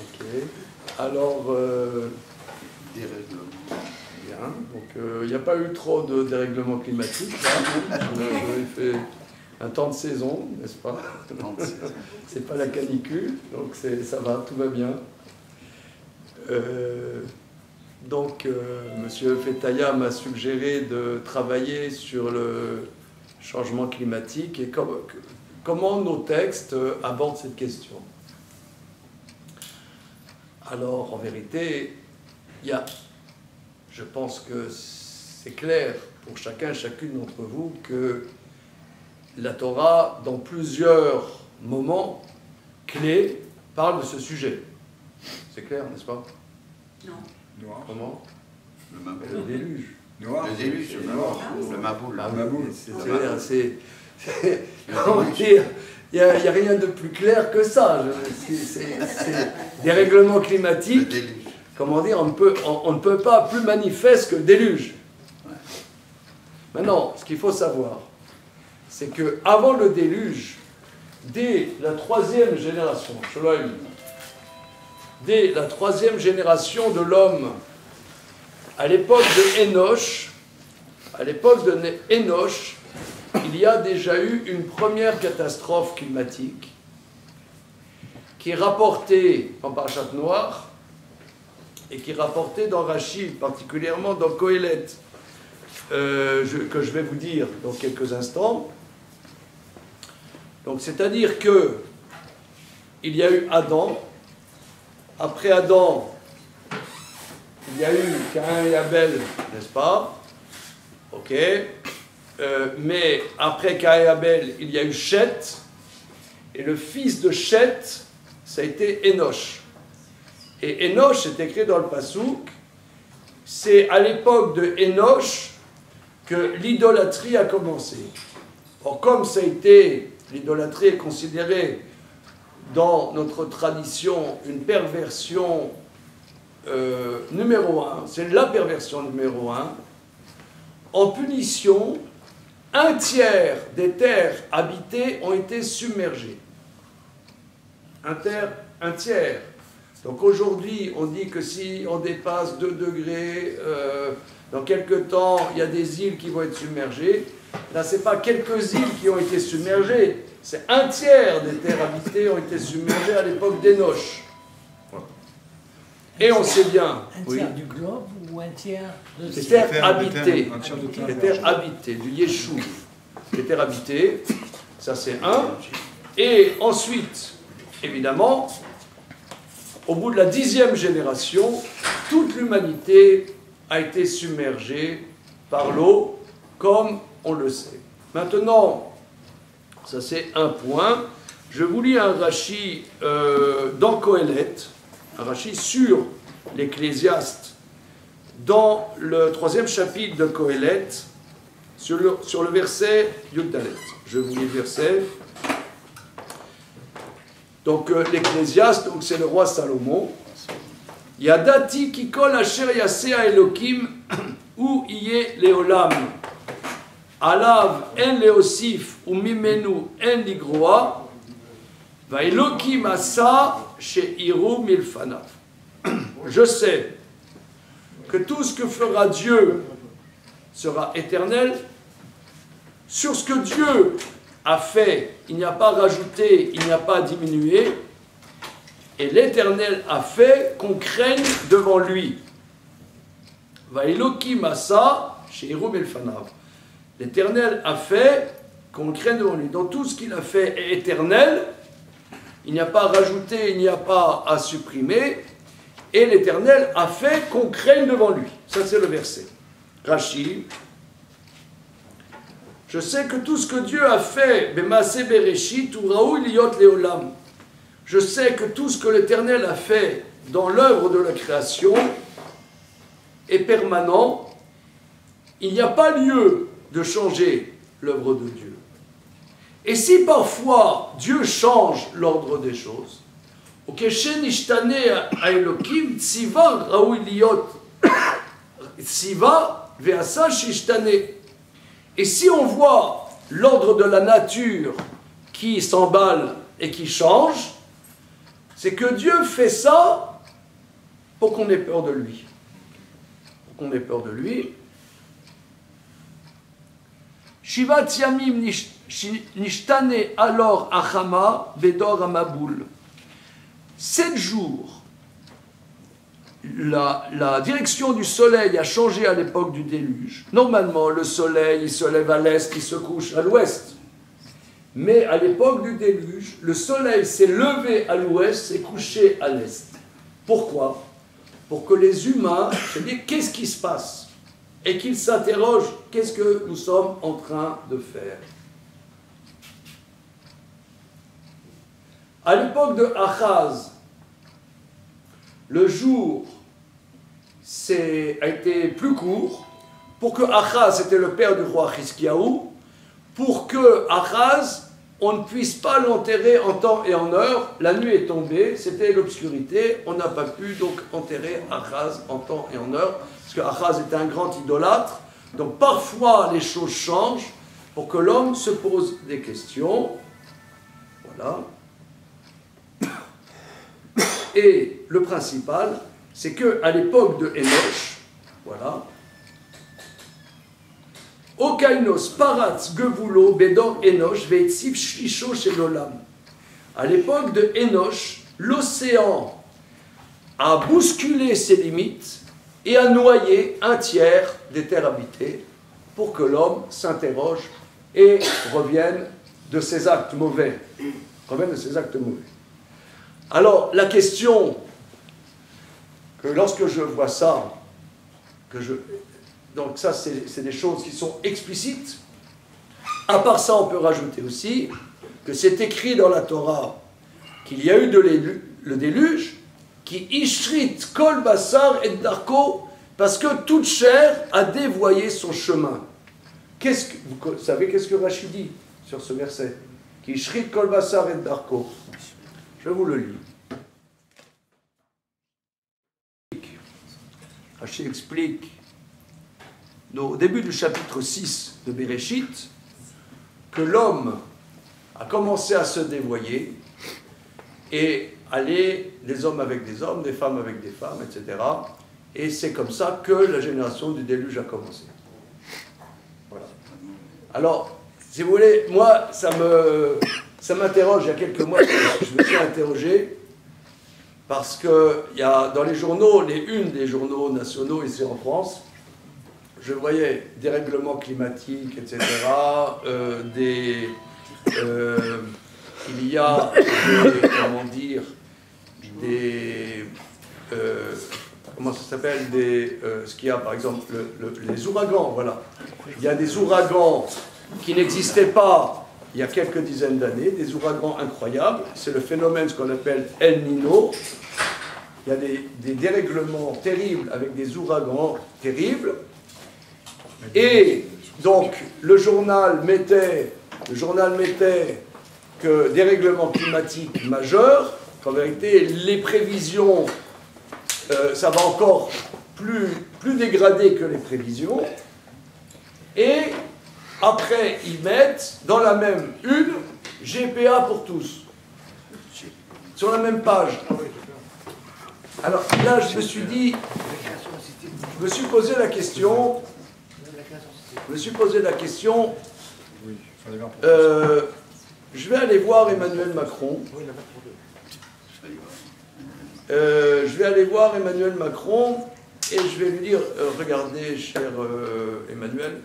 Ok. Alors, Dérèglement. bien. Donc, il n'y a pas eu trop de dérèglement climatique. J'avais fait un temps de saison, n'est-ce pas? C'est pas la canicule, donc ça va, tout va bien. Monsieur Fetaya m'a suggéré de travailler sur le changement climatique et comment nos textes abordent cette question. Alors, en vérité, je pense que c'est clair pour chacun et chacune d'entre vous que la Torah, dans plusieurs moments clés, parle de ce sujet. C'est clair, n'est-ce pas? Non. Noir. Comment? Le Le déluge. Noir. Le déluge, le noir. Le maboule. Ah, Maboule. Comment dire? Il n'y a rien de plus clair que ça. C'est des règlements Le climatiques. déluge. Comment dire? On ne peut pas plus manifeste que le déluge. Maintenant, ce qu'il faut savoir, c'est qu'avant le déluge, dès la troisième génération, dès la troisième génération de l'homme, à l'époque de Enoch, il y a déjà eu une première catastrophe climatique qui est rapportée en Parashat Noach et qui est rapportée dans Rashi, particulièrement dans Kohelet, que je vais vous dire dans quelques instants. Donc, c'est-à-dire que il y a eu Adam. Après Adam, il y a eu Caïn et Abel, n'est-ce pas? Ok. Mais après Caïn et Abel, il y a eu Shet. Et le fils de Shet, ça a été Enoch. Et Enoch, c'est écrit dans le Passouk, c'est à l'époque de Enoch que l'idolâtrie a commencé. Or, comme ça a été, l'idolâtrie est considérée dans notre tradition une perversion numéro 1, c'est la perversion numéro 1, en punition, un tiers des terres habitées ont été submergées. Un tiers. Donc aujourd'hui, on dit que si on dépasse 2 degrés, dans quelques temps, il y a des îles qui vont être submergées. Là, ce n'est pas quelques îles qui ont été submergées, c'est un tiers des terres habitées ont été submergées à l'époque d'Enoch. Et on sait bien... Un tiers du globe ou un tiers de... Les terres habitées, les terres habitées, du Yeshuv, les terres habitées, ça c'est un. Et ensuite, évidemment, au bout de la 10e génération, toute l'humanité a été submergée par l'eau, comme on le sait. Maintenant, ça c'est un point. Je vous lis un Rashi dans Kohelet, un Rashi sur l'Ecclésiaste, dans le 3e chapitre de Kohelet, sur le verset Yud-Dalet. Je vous lis le verset. Donc l'Ecclésiaste, c'est le roi Salomon. Yadati kikol asher yasea Elokim ou iye leolam. Alav en leosif ou mimenu en ligroa. Va Elokim asa sheiru milfanav. Je sais que tout ce que fera Dieu sera éternel. Sur ce que Dieu a fait, il n'y a pas rajouté, il n'y a pas diminué. Et l'Éternel a fait qu'on craigne devant lui. Vaïlokim asa sheiru milfanav. L'Éternel a fait qu'on craigne devant lui. Donc tout ce qu'il a fait est éternel. Il n'y a pas à rajouter, il n'y a pas à supprimer. Et l'Éternel a fait qu'on craigne devant lui. Ça, c'est le verset. Rashi. Je sais que tout ce que Dieu a fait, B'maaseh bereshit, uraou liot leolam. Je sais que tout ce que l'Éternel a fait dans l'œuvre de la création est permanent. Il n'y a pas lieu de changer l'œuvre de Dieu. Et si parfois Dieu change l'ordre des choses, et si on voit l'ordre de la nature qui s'emballe et qui change, c'est que Dieu fait ça pour qu'on ait peur de lui. Pour qu'on ait peur de lui. Shivat Yamim Nishtane alors Achama Bedor Amaboul. 7 jours, la direction du soleil a changé à l'époque du déluge. Normalement, le soleil, il se lève à l'est, il se couche à l'ouest. Mais à l'époque du déluge, le soleil s'est levé à l'ouest, s'est couché à l'est. Pourquoi? Pour que les humains se disent qu'est-ce qui se passe et qu'ils s'interrogent qu'est-ce que nous sommes en train de faire. À l'époque de Achaz, le jour a été plus court pour que Achaz, c'était le père du roi Chizkiyahu, pour que Achaz, on ne puisse pas l'enterrer en temps et en heure. La nuit est tombée, c'était l'obscurité, on n'a pas pu donc enterrer Achaz en temps et en heure, parce que Achaz était un grand idolâtre. Donc parfois les choses changent pour que l'homme se pose des questions. Voilà. Et le principal, c'est qu'à l'époque de Enoch, voilà, Okainos paratz gevulo bedor Enoch veitsiv shlisho shel olam. À l'époque de Enoch, l'océan a bousculé ses limites et a noyé un tiers des terres habitées pour que l'homme s'interroge et revienne de ses actes mauvais. Alors, la question, que lorsque je vois ça, donc ça, c'est des choses qui sont explicites. À part ça, on peut rajouter aussi que c'est écrit dans la Torah qu'il y a eu le déluge, qui ishrit kol basar et darko, parce que toute chair a dévoyé son chemin. Vous savez qu'est-ce que Rashi dit sur ce verset? Qui ishrit kol basar et darko. Je vous le lis. Rashi explique au début du chapitre 6 de Bereshit que l'homme a commencé à se dévoyer et aller des hommes avec des hommes, des femmes avec des femmes, etc. Et c'est comme ça que la génération du déluge a commencé. Voilà. Alors, si vous voulez, moi, ça m'interroge. Il y a quelques mois, je me suis interrogé parce qu'il y a dans les journaux, les unes des journaux nationaux ici en France, je voyais des règlements climatiques, etc. Il y a comment dire, comment ça s'appelle, ce qu'il y a par exemple, les ouragans, voilà. Il y a des ouragans qui n'existaient pas il y a quelques dizaines d'années, des ouragans incroyables. C'est le phénomène, ce qu'on appelle El Niño. Il y a des dérèglements terribles avec des ouragans terribles. Et donc, le journal mettait que des règlements climatiques majeurs, qu'en vérité, les prévisions, ça va encore plus dégradé que les prévisions. Et après, ils mettent dans la même une GPA pour tous, sur la même page. Alors là, je me suis dit, je me suis posé la question, je vais aller voir Emmanuel Macron. Et je vais lui dire, regardez, cher Emmanuel,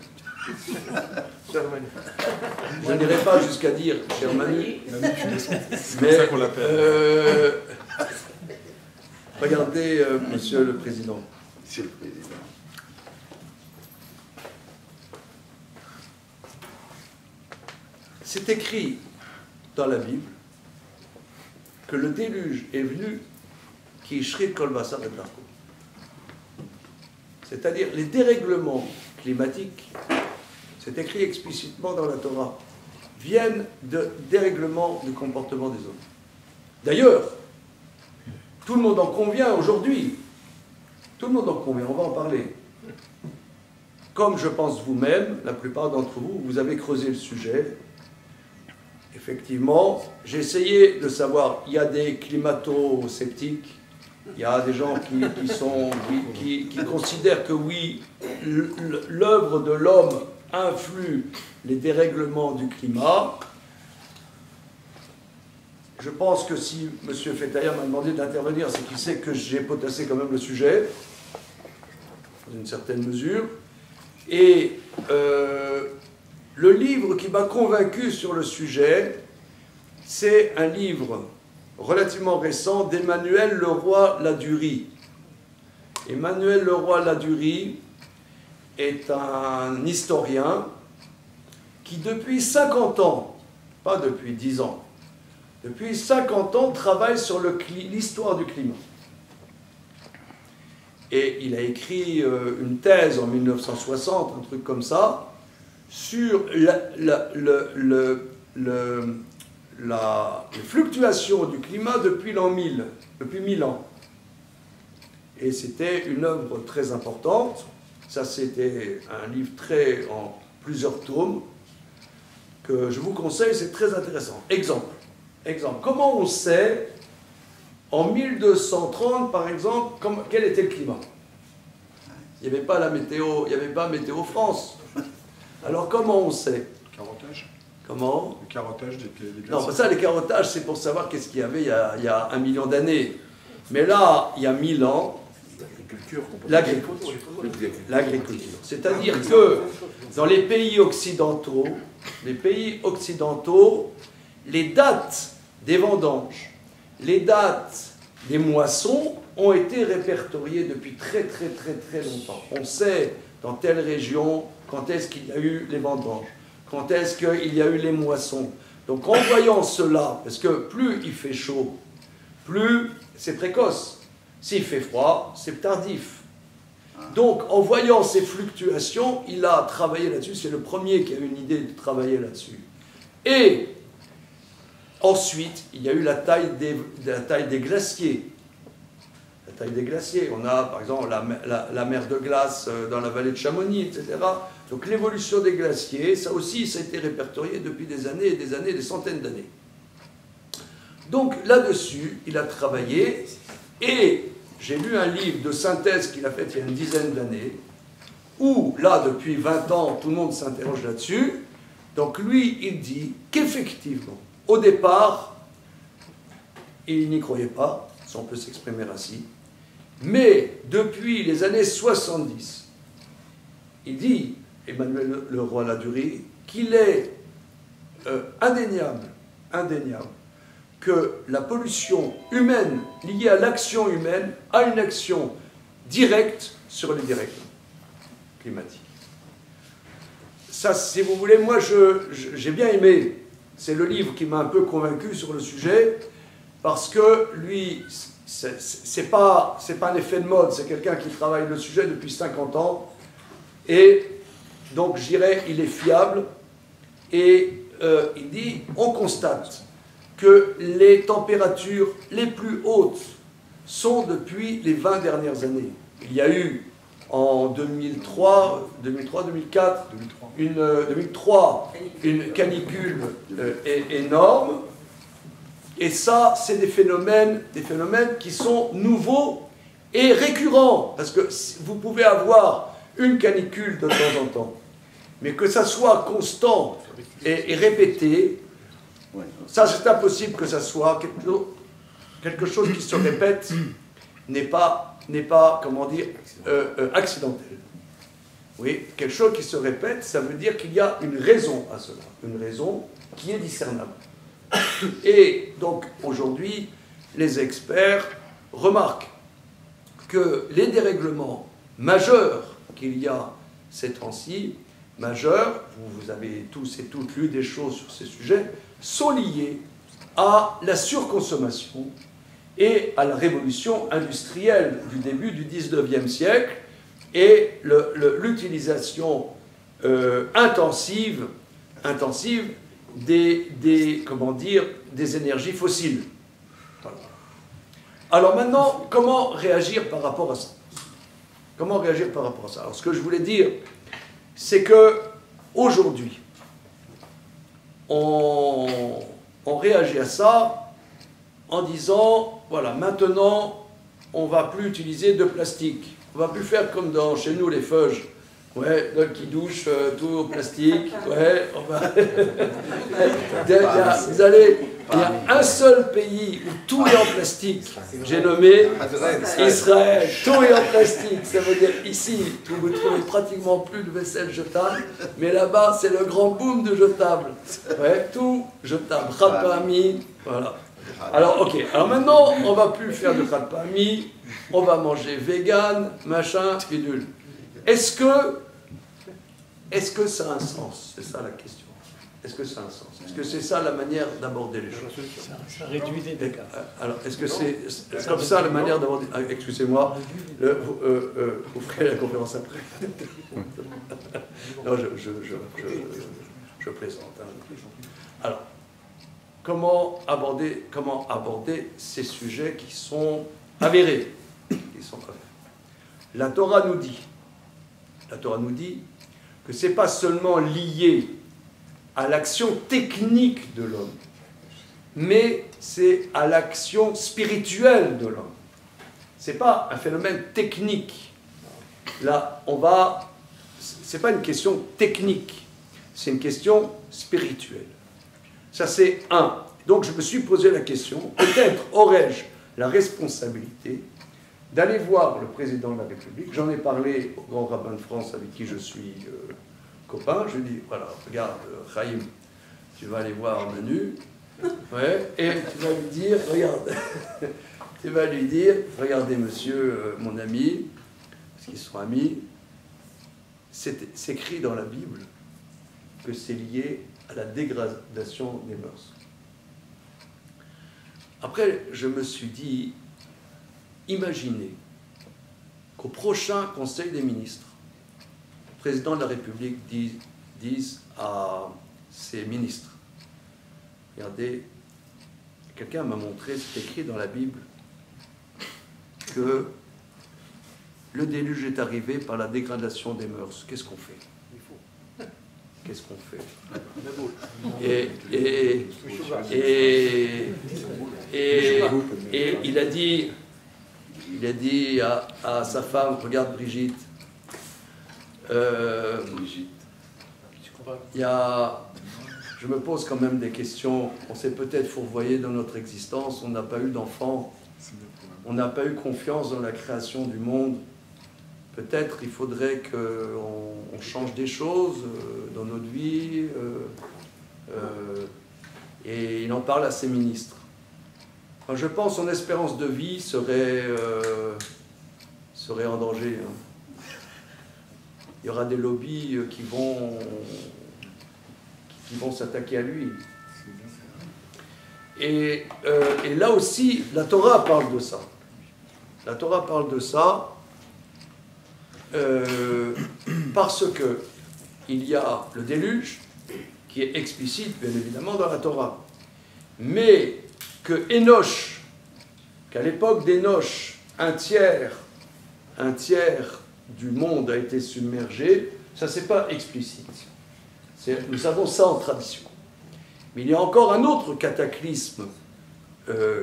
je n'irai pas jusqu'à dire cher Manu, mais regardez, monsieur le président. Monsieur le président. C'est écrit dans la Bible que le déluge est venu qui shrit kol basar et darko. C'est-à-dire les dérèglements climatiques, c'est écrit explicitement dans la Torah, viennent de dérèglements du comportement des hommes. D'ailleurs, tout le monde en convient aujourd'hui. Tout le monde en convient, on va en parler. Comme je pense vous-même, la plupart d'entre vous, vous avez creusé le sujet. effectivement, j'ai essayé de savoir, il y a des climato-sceptiques, il y a des gens qui considèrent que oui, l'œuvre de l'homme influe les dérèglements du climat. Je pense que si M. Fetaya m'a demandé d'intervenir, c'est qu'il sait que j'ai potassé quand même le sujet, dans une certaine mesure. Et le livre qui m'a convaincu sur le sujet, c'est un livre relativement récent d'Emmanuel Leroy-Ladurie. Emmanuel Leroy-Ladurie est un historien qui, depuis 50 ans, pas depuis 10 ans, depuis 50 ans, travaille sur l'histoire du climat. Et il a écrit une thèse en 1960, un truc comme ça, sur les fluctuations du climat depuis l'an 1000, depuis 1000 ans. Et c'était une œuvre très importante. Ça, c'était un livre en plusieurs tomes que je vous conseille, c'est très intéressant. Exemple, comment on sait, en 1230, par exemple, quel était le climat? Il n'y avait pas la météo, il n'y avait pas Météo France. Alors comment on sait? Le carottage. Comment? Le carottage des glaciers. Non, ça, les carottages, c'est pour savoir qu'est-ce qu'il y avait il y a 1 million d'années. Mais là, il y a 1000 ans, l'agriculture. C'est-à-dire que dans les pays occidentaux, les dates des vendanges, les dates des moissons ont été répertoriées depuis très longtemps. On sait dans telle région quand est-ce qu'il y a eu les vendanges, quand est-ce qu'il y a eu les moissons. Donc en voyant cela, parce que plus il fait chaud, plus c'est précoce. S'il fait froid, c'est tardif. Donc en voyant ces fluctuations, il a travaillé là-dessus. C'est le premier qui a eu une idée de travailler là-dessus. Et ensuite, il y a eu la taille des glaciers. La taille des glaciers. On a, par exemple, la mer de glace dans la vallée de Chamonix, etc. Donc l'évolution des glaciers, ça aussi, ça a été répertorié depuis des années et des années, des centaines d'années. Donc là-dessus, il a travaillé, et j'ai lu un livre de synthèse qu'il a fait il y a une dizaine d'années, où là, depuis 20 ans, tout le monde s'interroge là-dessus. Donc lui, il dit qu'effectivement, au départ, il n'y croyait pas, si on peut s'exprimer ainsi, mais depuis les années 70, il dit, Emmanuel Leroy-Ladurie, qu'il est indéniable que la pollution humaine liée à l'action humaine a une action directe sur les dérèglements climatiques. Ça, si vous voulez, moi j'ai bien aimé, c'est le livre qui m'a un peu convaincu sur le sujet, parce que lui, c'est pas un effet de mode, c'est quelqu'un qui travaille le sujet depuis 50 ans, et donc je dirais, il est fiable, et il dit, on constate que les températures les plus hautes sont depuis les 20 dernières années. Il y a eu en 2003, 2004, 2003, une canicule énorme. Et ça, c'est des phénomènes qui sont nouveaux et récurrents. Parce que vous pouvez avoir une canicule de temps en temps, mais que ça soit constant et répété, ça c'est impossible que ça soit quelque chose qui se répète, n'est pas comment dire, accidentel. Oui, quelque chose qui se répète, ça veut dire qu'il y a une raison à cela, une raison qui est discernable. Et donc aujourd'hui, les experts remarquent que les dérèglements majeurs qu'il y a ces temps-ci, majeurs, vous avez tous et toutes lu des choses sur ces sujets, sont liés à la surconsommation et à la révolution industrielle du début du 19e siècle et l'utilisation intensive des énergies fossiles. Voilà. Alors maintenant, comment réagir par rapport à ça? Comment réagir par rapport à ça? Alors ce que je voulais dire, c'est que aujourd'hui, on réagit à ça en disant, voilà, maintenant, on ne va plus utiliser de plastique. On ne va plus faire comme chez nous, les feuges. Ouais, qui douche tout au plastique. Ouais, on va... Vous allez... Il y a un seul pays où tout est en plastique. J'ai nommé Israël. Tout est en plastique. Ça veut dire ici, vous ne trouvez pratiquement plus de vaisselle jetable. Mais là-bas, c'est le grand boom de jetable. Ouais, tout jetable. Khat Pa'ami, voilà. Alors, ok. Alors maintenant, on ne va plus faire de Khat Pa'ami. On va manger vegan, machin, bidule. Est-ce que ça a un sens? C'est ça la question. Est-ce que ça a un sens? Est-ce que c'est ça la manière d'aborder les choses? Ça réduit les dégâts. Alors, est-ce que c'est comme ça la manière d'aborder... Excusez-moi, vous ferez la conférence après. Non, je plaisante. Hein. Alors, comment aborder ces sujets qui sont avérés, La Torah nous dit que ce n'est pas seulement lié à l'action technique de l'homme, mais c'est à l'action spirituelle de l'homme. Ce n'est pas un phénomène technique. Là, ce n'est pas une question technique, c'est une question spirituelle. Ça, c'est un. Donc, je me suis posé la question, peut-être aurais-je la responsabilité d'aller voir le président de la République. J'en ai parlé au grand rabbin de France avec qui je suis copain. Je lui dis, voilà, regarde, Chaim, tu vas aller voir Manu, ouais, et tu vas lui dire, regarde, regardez monsieur, mon ami, parce qu'ils sont amis, c'est écrit dans la Bible que c'est lié à la dégradation des mœurs. Après, je me suis dit, imaginez qu'au prochain Conseil des ministres, le président de la République dise à ses ministres, regardez, quelqu'un m'a montré, c'est écrit dans la Bible, que le déluge est arrivé par la dégradation des mœurs. Qu'est-ce qu'on fait? Qu'est-ce qu'on fait? Et il a dit à sa femme, regarde Brigitte, je me pose quand même des questions. On s'est peut-être fourvoyé dans notre existence, on n'a pas eu d'enfants, on n'a pas eu confiance dans la création du monde. Peut-être il faudrait qu'on change des choses dans notre vie. Et il en parle à ses ministres. Enfin, je pense que son espérance de vie serait en danger. Hein. Il y aura des lobbies qui vont s'attaquer à lui. Et là aussi, la Torah parle de ça. La Torah parle de ça parce que il y a le déluge qui est explicite, bien évidemment, dans la Torah. Mais que Énoch, qu'à l'époque d'Énoch, un tiers du monde a été submergé, ça c'est pas explicite. Nous savons ça en tradition. Mais il y a encore un autre cataclysme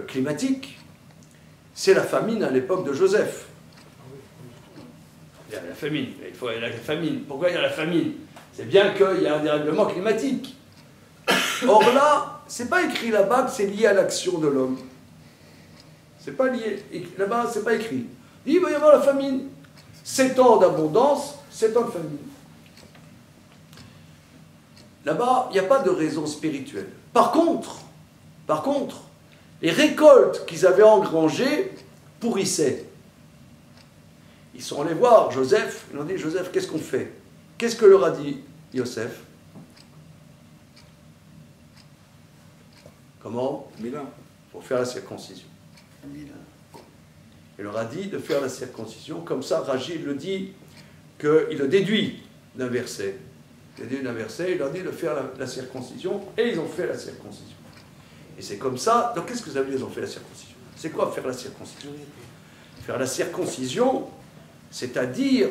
climatique, c'est la famine à l'époque de Joseph. Il y a la famine, Pourquoi il y a la famine? C'est bien qu'il y a un dérèglement climatique. Or là, c'est pas écrit là-bas que c'est lié à l'action de l'homme. C'est pas lié. Là-bas, c'est pas écrit. Il va y avoir la famine. 7 ans d'abondance, 7 ans de famine. Là-bas, il n'y a pas de raison spirituelle. Par contre, les récoltes qu'ils avaient engrangées pourrissaient. Ils sont allés voir Joseph, ils ont dit, Joseph, qu'est-ce qu'on fait? Qu'est-ce que leur a dit Yosef? Comment? Pour faire la circoncision. Il leur a dit de faire la circoncision, comme ça Rachid le dit, qu'il le déduit d'un verset. Il leur dit de faire la circoncision, et ils ont fait la circoncision. Et c'est comme ça, donc qu'est-ce que ça veut dire, ils ont fait la circoncision? C'est quoi faire la circoncision? Faire la circoncision, c'est-à-dire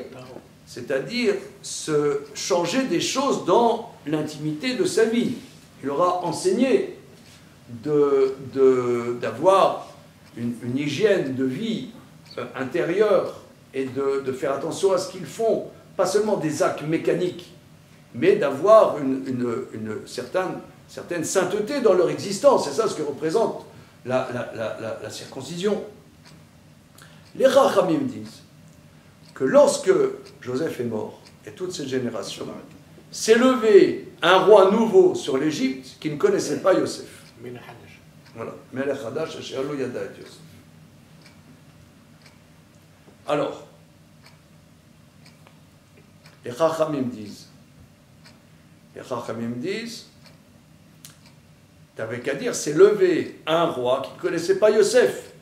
se changer des choses dans l'intimité de sa vie. leur a enseigné d'avoir une hygiène de vie intérieure et de faire attention à ce qu'ils font, pas seulement des actes mécaniques, mais d'avoir une certaine sainteté dans leur existence. C'est ça ce que représente la circoncision. Les Rachamim disent que lorsque Joseph est mort, et toute cette génération, s'est levé un roi nouveau sur l'Égypte qui ne connaissait pas Yosef. Voilà. Melech Hadash, Asher lo yada et Yosef. Alors, les Chachamim disent, t'avais qu'à dire, c'est levé un roi qui ne connaissait pas Yosef.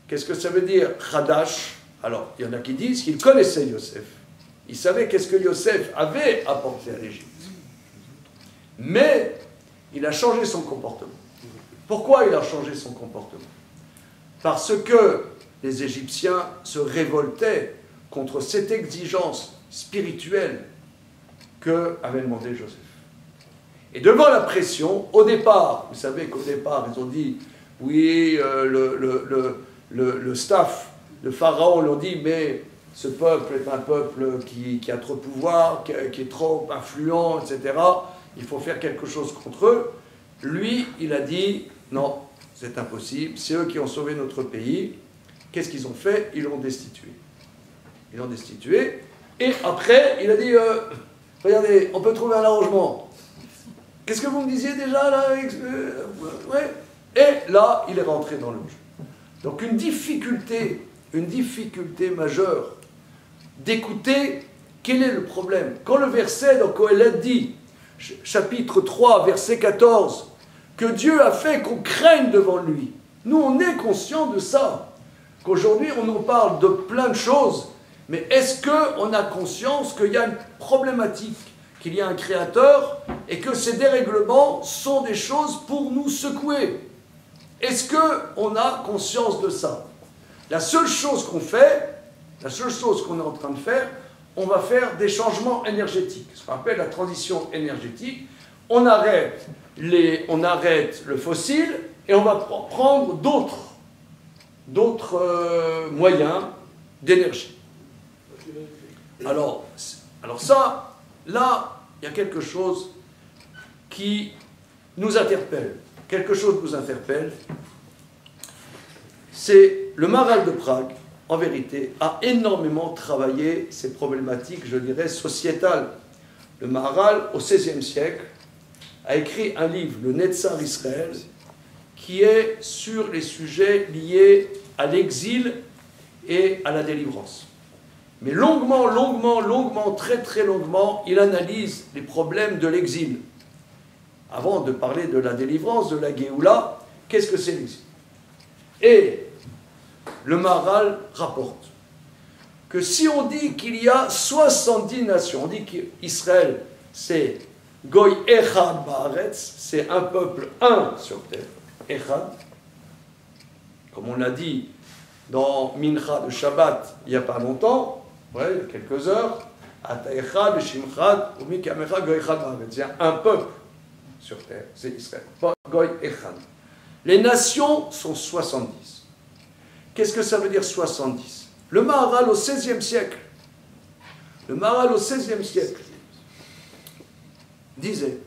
Qu'est-ce que ça veut dire, Hadash? Alors, il y en a qui disent qu'il connaissait Yosef. Il savait qu'est-ce que Yosef avait apporté à l'Égypte. Mais, il a changé son comportement. Pourquoi il a changé son comportement? Parce que les Égyptiens se révoltaient contre cette exigence spirituelle que avait demandé Joseph. Et devant la pression, au départ, vous savez qu'au départ, ils ont dit, oui, le staff de Pharaon leur dit, mais ce peuple est un peuple qui a trop de pouvoir, qui est trop influent, etc. Il faut faire quelque chose contre eux. Lui, il a dit, non, c'est impossible, c'est eux qui ont sauvé notre pays. Qu'est-ce qu'ils ont fait? Ils l'ont destitué. Ils l'ont destitué. Et après, il a dit, regardez, on peut trouver un arrangement. Qu'est-ce que vous me disiez déjà là? Ouais. Et là, il est rentré dans le jeu. Donc une difficulté majeure d'écouter quel est le problème. Quand le verset dans Kohelet dit, chapitre 3, verset 14, que Dieu a fait qu'on craigne devant lui. Nous, on est conscients de ça. Qu'aujourd'hui, on nous parle de plein de choses, mais est-ce qu'on a conscience qu'il y a une problématique, qu'il y a un créateur, et que ces dérèglements sont des choses pour nous secouer? Est-ce qu'on a conscience de ça? La seule chose qu'on fait, la seule chose qu'on est en train de faire, on va faire des changements énergétiques, ce qu'on appelle la transition énergétique. On arrête le fossile et on va prendre d'autres moyens d'énergie. Alors ça, là, il y a quelque chose qui nous interpelle. Quelque chose nous interpelle. C'est le Maharal de Prague, en vérité, a énormément travaillé ces problématiques, je dirais, sociétales. Le Maharal, au XVIe siècle, a écrit un livre, le Netzar Israël, qui est sur les sujets liés à l'exil et à la délivrance. Mais longuement, très longuement, il analyse les problèmes de l'exil. Avant de parler de la délivrance, de la Géoula, qu'est-ce que c'est l'exil? Et le Maharal rapporte que si on dit qu'il y a 70 nations, on dit qu'Israël, c'est Goy Echad Baaretz, c'est un peuple un sur terre, Echad, comme on l'a dit dans Mincha de Shabbat il n'y a pas longtemps, il y a quelques heures, Ata Echad, Shimchad, ou Mikamecha Goy Echad Baaretz, c'est un peuple sur terre, c'est Israël, pas Goy Echad. Les nations sont 70. Qu'est-ce que ça veut dire 70? Le Maharal au XVIe siècle, disait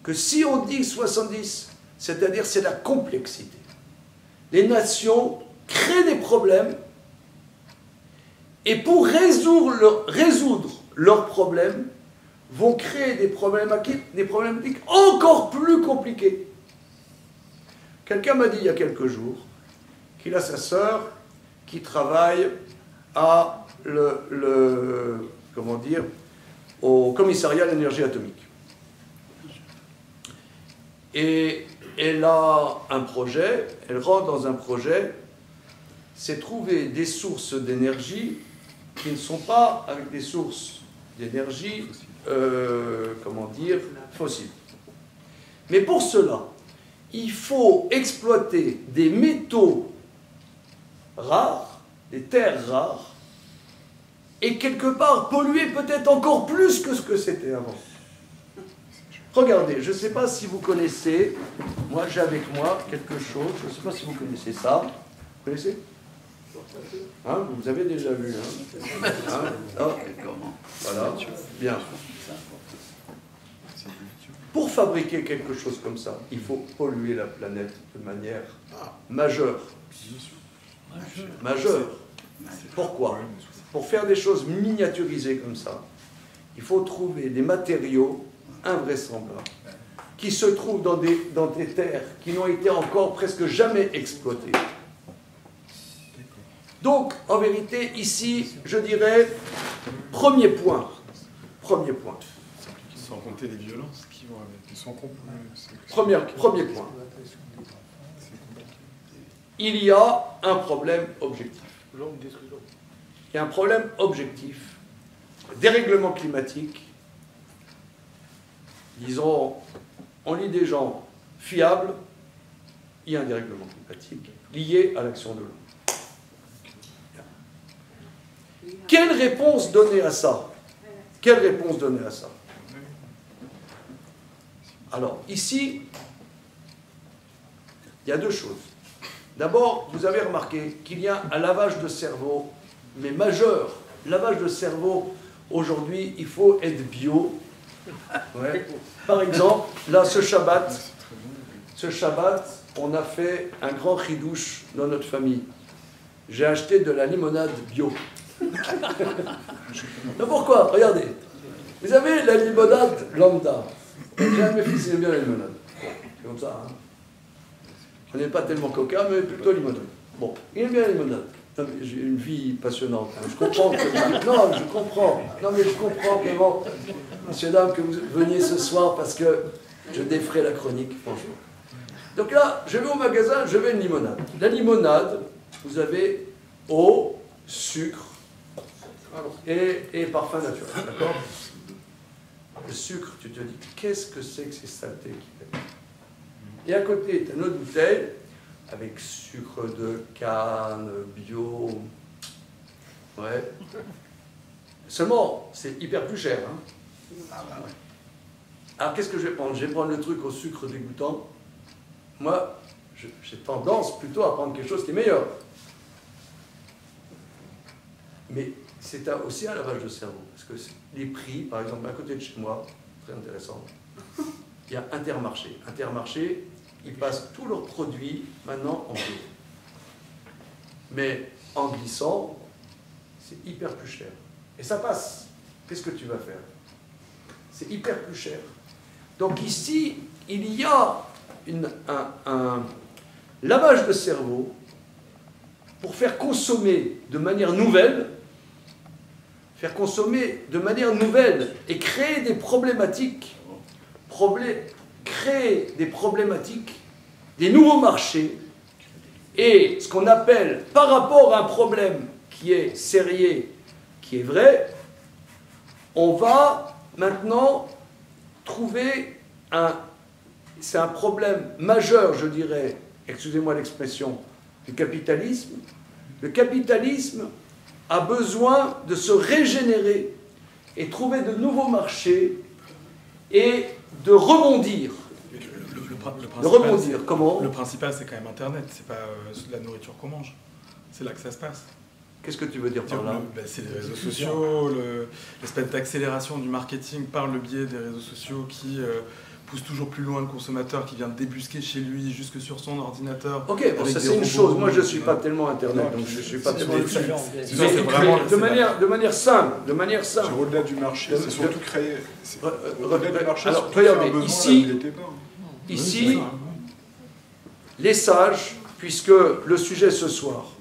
que si on dit 70, c'est-à-dire c'est la complexité. Les nations créent des problèmes et pour résoudre leurs problèmes, vont créer des problématiques encore plus compliquées. Quelqu'un m'a dit il y a quelques jours qu'il a sa sœur qui travaille à au commissariat de l'énergie atomique. Et elle a un projet, elle rentre dans un projet, c'est trouver des sources d'énergie qui ne sont pas avec des sources d'énergie, fossiles. Mais pour cela, il faut exploiter des métaux rares, des terres rares, et quelque part polluer peut-être encore plus que ce que c'était avant. Regardez, je ne sais pas si vous connaissez, moi j'ai avec moi quelque chose, je ne sais pas si vous connaissez ça. Vous connaissez? Hein, vous avez déjà vu. Hein? Ah, voilà, bien. Pour fabriquer quelque chose comme ça, il faut polluer la planète de manière majeure. Majeure. Pourquoi? Pour faire des choses miniaturisées comme ça, il faut trouver des matériaux invraisemblables qui se trouvent dans des terres qui n'ont été encore presque jamais exploitées. Donc, en vérité, ici, je dirais, premier point. Sans compter les violences qui vont avec. Premier point. Il y a un problème objectif. Il y a un problème objectif. Dérèglement climatique. Disons, on lit des gens fiables, il y a un dérèglement climatique lié à l'action de l'homme. Quelle réponse donner à ça? Quelle réponse donner à ça? Alors, ici, il y a deux choses. D'abord, vous avez remarqué qu'il y a un lavage de cerveau, mais majeur. Lavage de cerveau, aujourd'hui, il faut être bio. Ouais. Par exemple, là, ce Shabbat, on a fait un grand chidouche dans notre famille. J'ai acheté de la limonade bio. Mais pourquoi? Regardez. Vous avez la limonade lambda. J'ai un de mes fils, il aime bien la limonade. C'est comme ça. Hein. On n'est pas tellement coca, mais plutôt limonade. Bon, il aime bien la limonade. J'ai une vie passionnante. Hein. Je comprends que... Non, je comprends. Non, mais je comprends vraiment, messieurs, dames, que vous veniez ce soir parce que je défrais la chronique, franchement. Donc là, je vais au magasin, je veux une limonade. La limonade, vous avez eau, sucre et parfum naturel. D'accord? Le sucre, tu te dis, qu'est-ce que c'est que ces saletés qu'il y a? Et à côté, tu as une autre bouteille avec sucre de canne, bio. Ouais. Seulement, c'est hyper plus cher. Hein. Alors, qu'est-ce que je vais prendre? Je vais prendre le truc au sucre dégoûtant. Moi, j'ai tendance plutôt à prendre quelque chose qui est meilleur. Mais c'est aussi un lavage de cerveau. Parce que les prix, par exemple, à côté de chez moi, très intéressant, il y a Intermarché. Intermarché, ils passent tous leurs produits maintenant en bio. Mais en glissant, c'est hyper plus cher. Et ça passe. Qu'est-ce que tu vas faire? C'est hyper plus cher. Donc ici, il y a un lavage de cerveau pour faire consommer de manière nouvelle, et créer des problématiques, des nouveaux marchés, et ce qu'on appelle, par rapport à un problème qui est sérieux, qui est vrai, on va maintenant trouver c'est un problème majeur, je dirais, excusez-moi l'expression, du capitalisme. Le capitalisme a besoin de se régénérer et trouver de nouveaux marchés et de rebondir. Comment? Le principal, c'est quand même Internet, c'est pas la nourriture qu'on mange. C'est là que ça se passe. Qu'est-ce que tu veux dire par là? C'est les réseaux sociaux, l'espèce d'accélération du marketing par le biais des réseaux sociaux qui pousse toujours plus loin le consommateur, qui vient débusquer chez lui jusque sur son ordinateur. Ok, bon, ça c'est une chose. Moi, je ne suis pas tellement Internet, donc je ne suis pas tellement dessus. De manière simple. C'est au-delà du marché, c'est surtout créer. Au-delà du marché, alors, regardez, ici, les sages, puisque le sujet ce soir,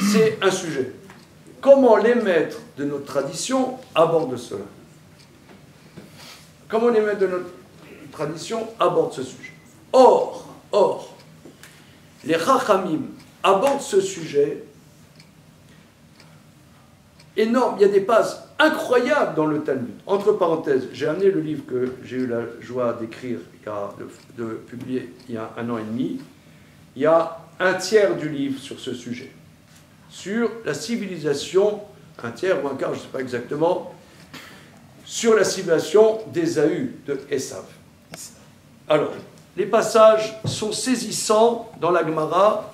c'est un sujet. Comment les maîtres de notre tradition abordent cela? Comment les maîtres de notre tradition abordent ce sujet? Or, les Chachamim abordent ce sujet énorme. Il y a des bases incroyables dans le Talmud. Entre parenthèses, j'ai amené le livre que j'ai eu la joie d'écrire, de publier il y a 1 an et demi. Il y a un tiers du livre sur ce sujet. Sur la civilisation, un tiers ou un quart, je ne sais pas exactement, sur la civilisation d'Ésaü, de Esav. Alors, les passages sont saisissants dans la Gemara.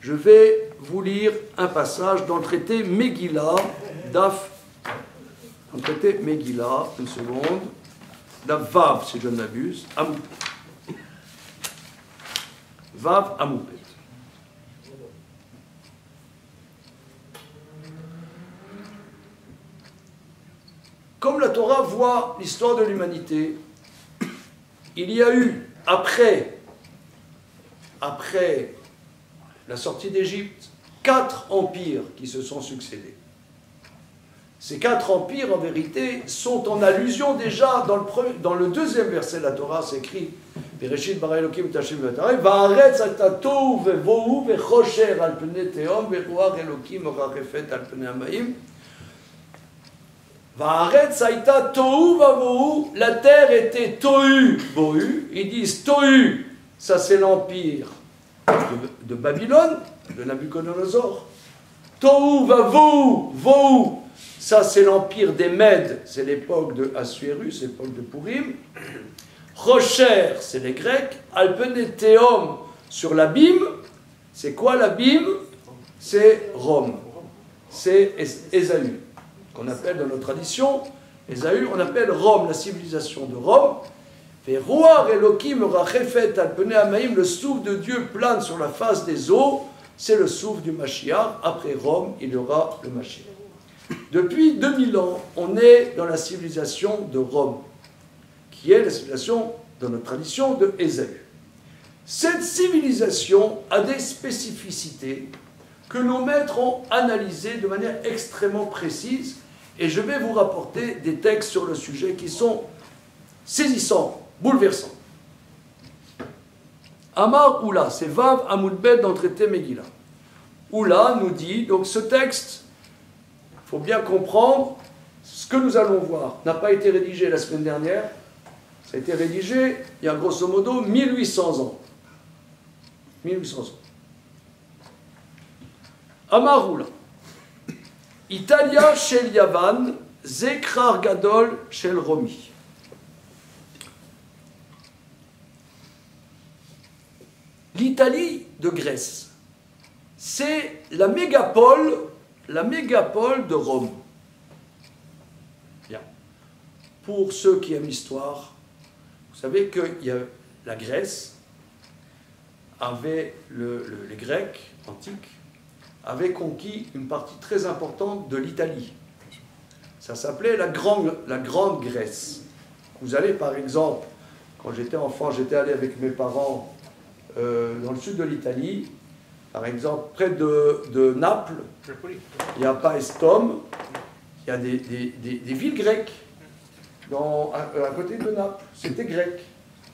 Je vais vous lire un passage dans le traité Megillah, Daf, dans le traité Megillah, une seconde, Daf Vav, si je ne m'abuse, Amoupet. Vav Amoupet. Comme la Torah voit l'histoire de l'humanité, il y a eu, après la sortie d'Égypte, 4 empires qui se sont succédés. Ces 4 empires, en vérité, sont en allusion déjà dans le deuxième verset de la Torah, c'est écrit Bereshit bara Elokim tashim v'tarei va'aretz ata tohu vevohu vechosher al pnei tehom veruach Elokim orachefet al pnei hamayim. Va'aretz aita tohu vavohu, la terre était tohu bohu. Ils disent tohu, ça c'est l'empire de Babylone, de Nabucodonosor. Tohu vavohu, vohu, ça c'est l'empire des Mèdes, c'est l'époque de Assuérus, l'époque de Purim. Rocher, c'est les Grecs. Alpeneteum, sur l'abîme. C'est quoi l'abîme? C'est Rome. C'est Ésaü, qu'on appelle dans nos traditions, Ésaü, on appelle Rome, la civilisation de Rome. Et Roar Elohim Rachefet Alpene Amaïm, le souffle de Dieu plane sur la face des eaux, c'est le souffle du Mashiach. Après Rome, il y aura le Mashiach. Depuis 2000 ans, on est dans la civilisation de Rome, qui est la civilisation, dans notre tradition, de Ésaü. Cette civilisation a des spécificités que nos maîtres ont analysées de manière extrêmement précise, et je vais vous rapporter des textes sur le sujet qui sont saisissants, bouleversants. Amar Oula, c'est Vav Amoudbet dans le traité Megillah. Oula nous dit, donc ce texte, il faut bien comprendre, ce que nous allons voir n'a pas été rédigé la semaine dernière, ça a été rédigé il y a grosso modo 1800 ans. 1800 ans. Amaroula. Italia shel Yavan, Zekrar Gadol shel Romi. L'Italie de Grèce, c'est la mégapole de Rome. Bien. Pour ceux qui aiment l'histoire, vous savez que la Grèce avait, les Grecs antiques avaient conquis une partie très importante de l'Italie. Ça s'appelait la Grande Grèce. Vous allez par exemple, quand j'étais enfant, j'étais allé avec mes parents dans le sud de l'Italie, par exemple près de Naples, il y a Paestum, il y a des villes grecques à côté de Naples, c'était grec.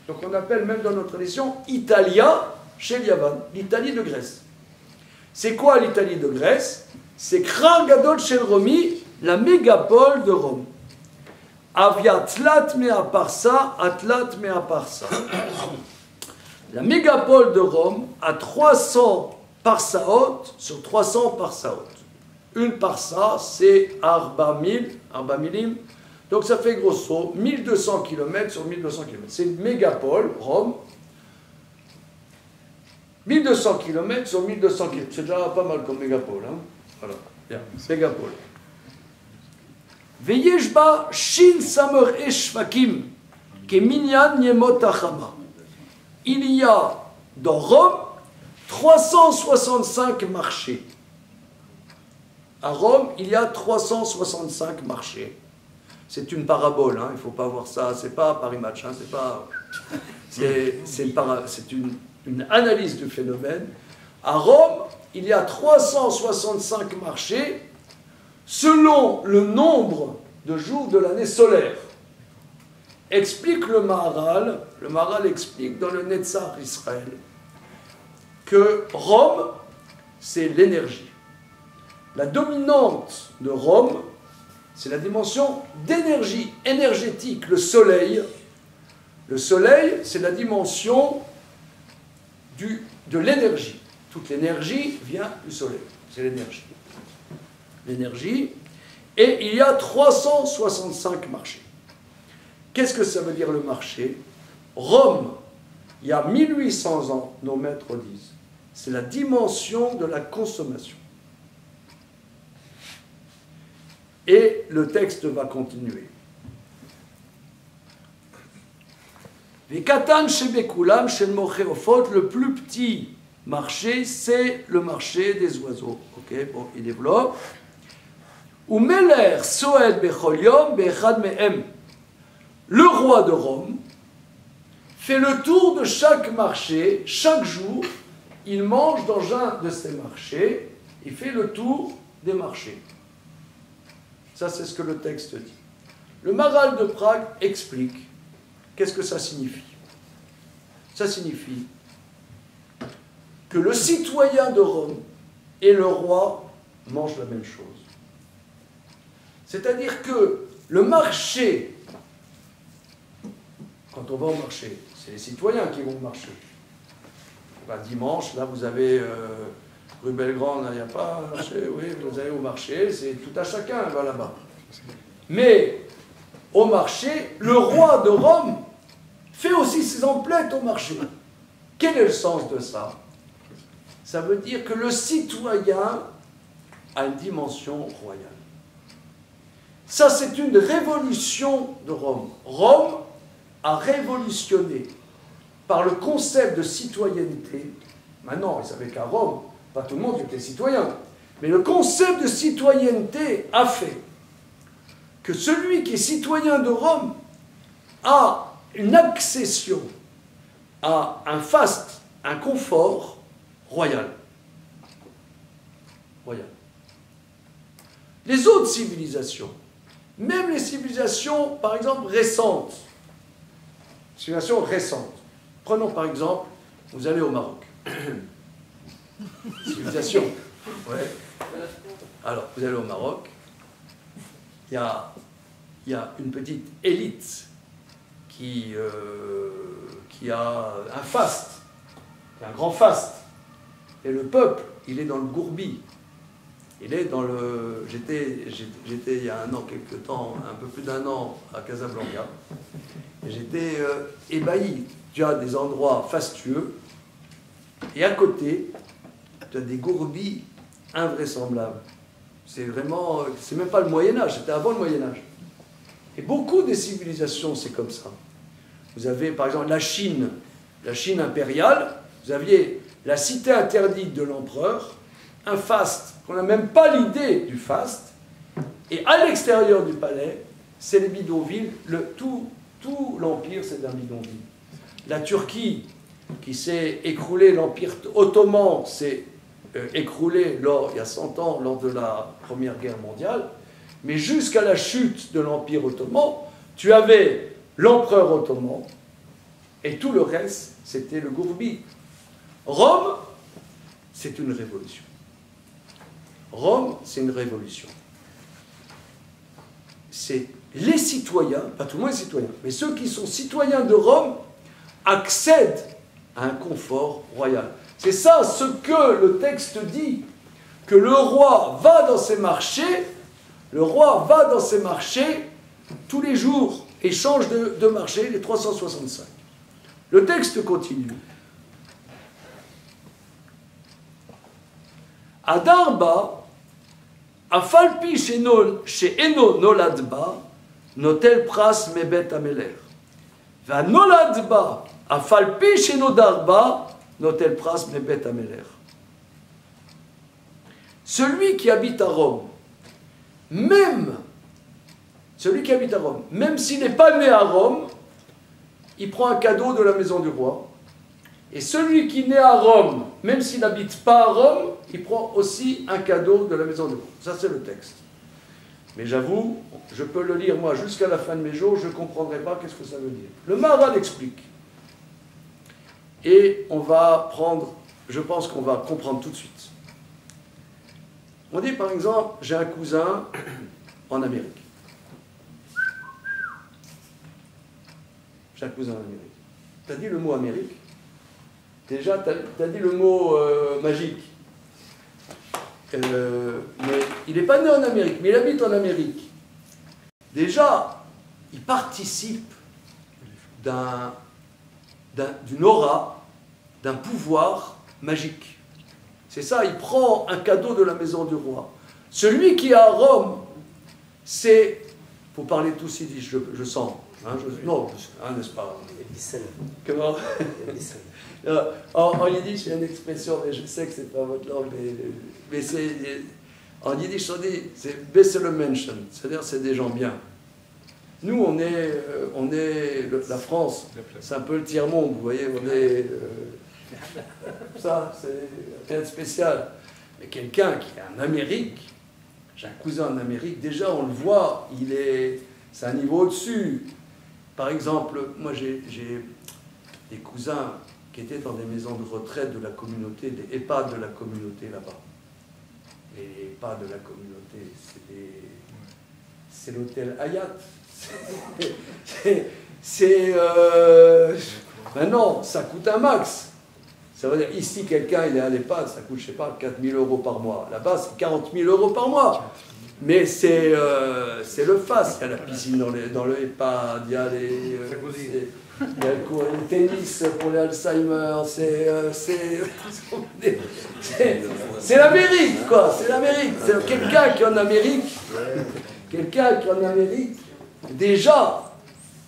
Donc on appelle même dans notre tradition Italia chez Yavan, l'Italie de Grèce. C'est quoi l'Italie de Grèce? C'est Krar Gadol shel Romi, la mégapole de Rome. Avia Tlat mea parsa, Atlat mea parsa. La mégapole de Rome a 300 parsaot sur 300 parsaot. Une parsa, c'est Arba milim. Donc ça fait grosso 1200 km sur 1200 km. C'est une mégapole, Rome. 1200 km sur 1200 km. C'est déjà pas mal comme mégapole. Hein? Voilà, bien, mégapole. Veyeshba shin samer eshvakim ke minyan yemot achama. Il y a dans Rome 365 marchés. À Rome, il y a 365 marchés. C'est une parabole, hein, il ne faut pas voir ça, c'est pas Paris Match, hein, c'est pas... C'est une analyse du phénomène. À Rome, il y a 365 marchés selon le nombre de jours de l'année solaire. Explique le Maharal explique dans le Netzach Israël que Rome, c'est l'énergie. La dominante de Rome, c'est la dimension d'énergie énergétique, le soleil. Le soleil, c'est la dimension de l'énergie. Toute l'énergie vient du soleil, c'est l'énergie. L'énergie. Et il y a 365 marchés. Qu'est-ce que ça veut dire le marché? Rome, il y a 1800 ans, nos maîtres disent, c'est la dimension de la consommation. Et le texte va continuer. Vekatan shebekulam shel mocheofot, le plus petit marché, c'est le marché des oiseaux. Ok, bon, il développe. Ou meler soel bechol yom beechad mehem. Le roi de Rome fait le tour de chaque marché, chaque jour, il mange dans un de ces marchés, il fait le tour des marchés. Ça, c'est ce que le texte dit. Le Maharal de Prague explique qu'est-ce que ça signifie. Ça signifie que le citoyen de Rome et le roi mangent la même chose. C'est-à-dire que le marché, quand on va au marché, c'est les citoyens qui vont au marché. Ben, dimanche, là, vous avez rue Belgrande, il n'y a pas un marché, oui, vous allez au marché, c'est tout à chacun, va là-bas. Mais au marché, le roi de Rome fait aussi ses emplettes au marché. Quel est le sens de ça? Ça veut dire que le citoyen a une dimension royale. Ça, c'est une révolution de Rome. Rome a révolutionné par le concept de citoyenneté. Maintenant, vous savez qu'à Rome, pas tout le monde était citoyen. Mais le concept de citoyenneté a fait que celui qui est citoyen de Rome a une accession à un faste, un confort royal. Royal. Les autres civilisations, même les civilisations, par exemple, récentes, prenons par exemple, vous allez au Maroc. Civilisation. Ouais. Alors, vous allez au Maroc, il y a une petite élite qui a un faste, un grand faste. Et le peuple, il est dans le gourbi. Il est dans le... J'étais il y a un an, quelque temps, un peu plus d'un an, à Casablanca. Et j'étais ébahi. Tu as des endroits fastueux. Et à côté, tu as des gourbis invraisemblables. C'est vraiment... C'est même pas le Moyen-Âge, c'était avant le Moyen-Âge. Et beaucoup des civilisations, c'est comme ça. Vous avez, par exemple, la Chine impériale. Vous aviez la cité interdite de l'empereur, un faste, qu'on n'a même pas l'idée du faste, et à l'extérieur du palais, c'est les bidonvilles, tout l'empire, c'est un bidonville. La Turquie, qui s'est écroulée, l'empire ottoman s'est écroulé il y a 100 ans, lors de la Première Guerre mondiale, mais jusqu'à la chute de l'empire ottoman, tu avais l'empereur ottoman, et tout le reste, c'était le gourbi. Rome, c'est une révolution. Rome, c'est une révolution. C'est les citoyens, pas tout le monde est citoyen, mais ceux qui sont citoyens de Rome accèdent à un confort royal. C'est ça ce que le texte dit, que le roi va dans ses marchés, tous les jours et change de marché, les 365. Le texte continue. Adarba, afalpi she'eno nolad ba, notel pras mebet ameler. Va nolad ba, afalpi she'eno darba, notel pras mebet ameler. Celui qui habite à Rome, même s'il n'est pas né à Rome, il prend un cadeau de la maison du roi. Et celui qui naît à Rome, même s'il n'habite pas à Rome, il prend aussi un cadeau de la maison du roi. Ça, c'est le texte. Mais j'avoue, je peux le lire, moi, jusqu'à la fin de mes jours, je ne comprendrai pas qu'est-ce que ça veut dire. Le Maharal explique. Et on va prendre, je pense qu'on va comprendre tout de suite. On dit, par exemple, j'ai un cousin en Amérique. J'ai un cousin en Amérique. Tu as dit le mot Amérique? Déjà, tu as dit le mot magique. Mais il n'est pas né en Amérique, mais il habite en Amérique. Déjà, il participe d'une aura, d'un pouvoir magique. C'est ça, il prend un cadeau de la maison du roi. Celui qui est à Rome, c'est... Il faut parler tous yiddish, je sens. Hein, non, n'est-ce pas? Comment? En yiddish, il y a une expression, mais je sais que c'est pas votre langue, mais c'est... En yiddish, on dit, c'est Bessele Menschen, c'est-à-dire c'est des gens bien. Nous, on est la France, c'est un peu le tiers-monde, vous voyez, on est... ça, c'est rien de spécial. Mais quelqu'un qui est en Amérique, j'ai un cousin en Amérique, déjà on le voit, c'est un niveau au-dessus. Par exemple, moi j'ai des cousins qui étaient dans des maisons de retraite de la communauté, des EHPAD de la communauté là-bas. Les EHPAD de la communauté, c'est l'hôtel Hayat. Maintenant, ça coûte un max. Ça veut dire, ici, quelqu'un, il est à l'EHPAD, ça coûte, je ne sais pas, 4 000 € par mois. Là-bas, c'est 40 000 € par mois. Mais c'est le face. Il y a la piscine dans le EHPAD, il y a le tennis pour les Alzheimer, c'est l'Amérique, quoi. C'est l'Amérique. C'est quelqu'un qui est en Amérique. Quelqu'un qui est en Amérique, déjà,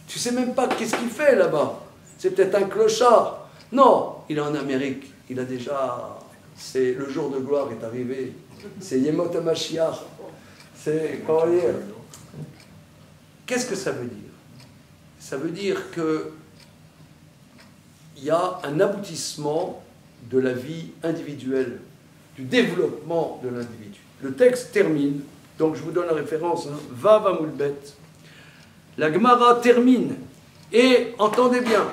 tu ne sais même pas qu'est-ce qu'il fait là-bas. C'est peut-être un clochard. Non, il est en Amérique. Il a déjà... le jour de gloire est arrivé. C'est Yemot HaMashiach. C'est... Comment dire? Qu'est-ce que ça veut dire? Ça veut dire que il y a un aboutissement de la vie individuelle, du développement de l'individu. Le texte termine, donc je vous donne la référence, hein, Vav Amud Bet. La Gemara termine, et entendez bien,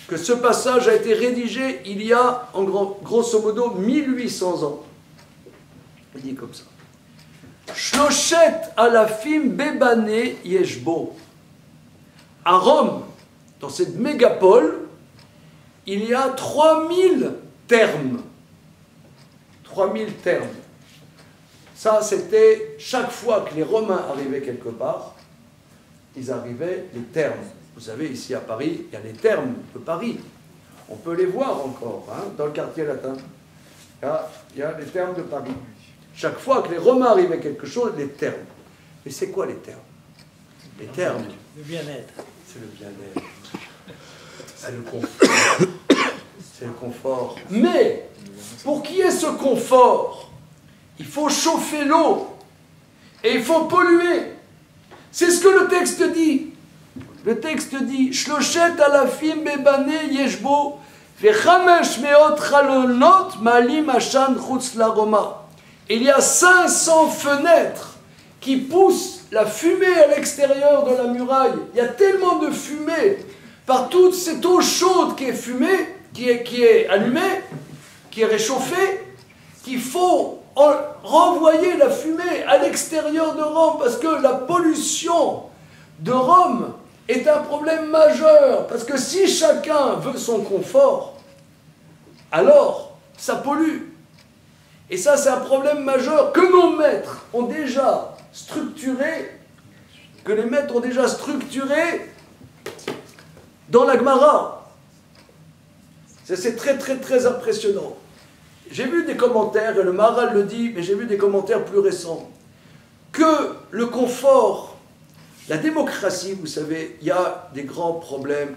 que ce passage a été rédigé il y a, en grosso modo, 1800 ans. Il dit comme ça. Shloshet alafim bebane yeshbo. À Rome, dans cette mégapole, il y a 3000 termes. 3000 termes. Ça, c'était chaque fois que les Romains arrivaient quelque part, ils arrivaient les termes. Vous savez, ici à Paris, il y a les termes de Paris. On peut les voir encore, hein, dans le quartier latin. Il y a les termes de Paris. Chaque fois que les Romains arrivaient quelque chose, les termes. Mais c'est quoi les termes? Les termes. Le bien-être. C'est le bien-être. C'est le confort. C'est le confort. Mais, pour qu'il y ait ce confort, il faut chauffer l'eau. Et il faut polluer. C'est ce que le texte dit. Le texte dit, Shloshet alafim bebane yeshbo, vechamesh meot chalonot malim ashan chutz laroma. Il y a 500 fenêtres qui poussent la fumée à l'extérieur de la muraille. Il y a tellement de fumée par toute cette eau chaude qui est fumée, qui est allumée, qui est réchauffée, qu'il faut renvoyer la fumée à l'extérieur de Rome, parce que la pollution de Rome est un problème majeur, parce que si chacun veut son confort, alors ça pollue. Et ça, c'est un problème majeur que nos maîtres ont déjà structuré, que les maîtres ont déjà structuré dans la Gemara. C'est très, très, très impressionnant. J'ai vu des commentaires, et le Maharal le dit, mais j'ai vu des commentaires plus récents, que le confort, la démocratie, vous savez, il y a des grands problèmes,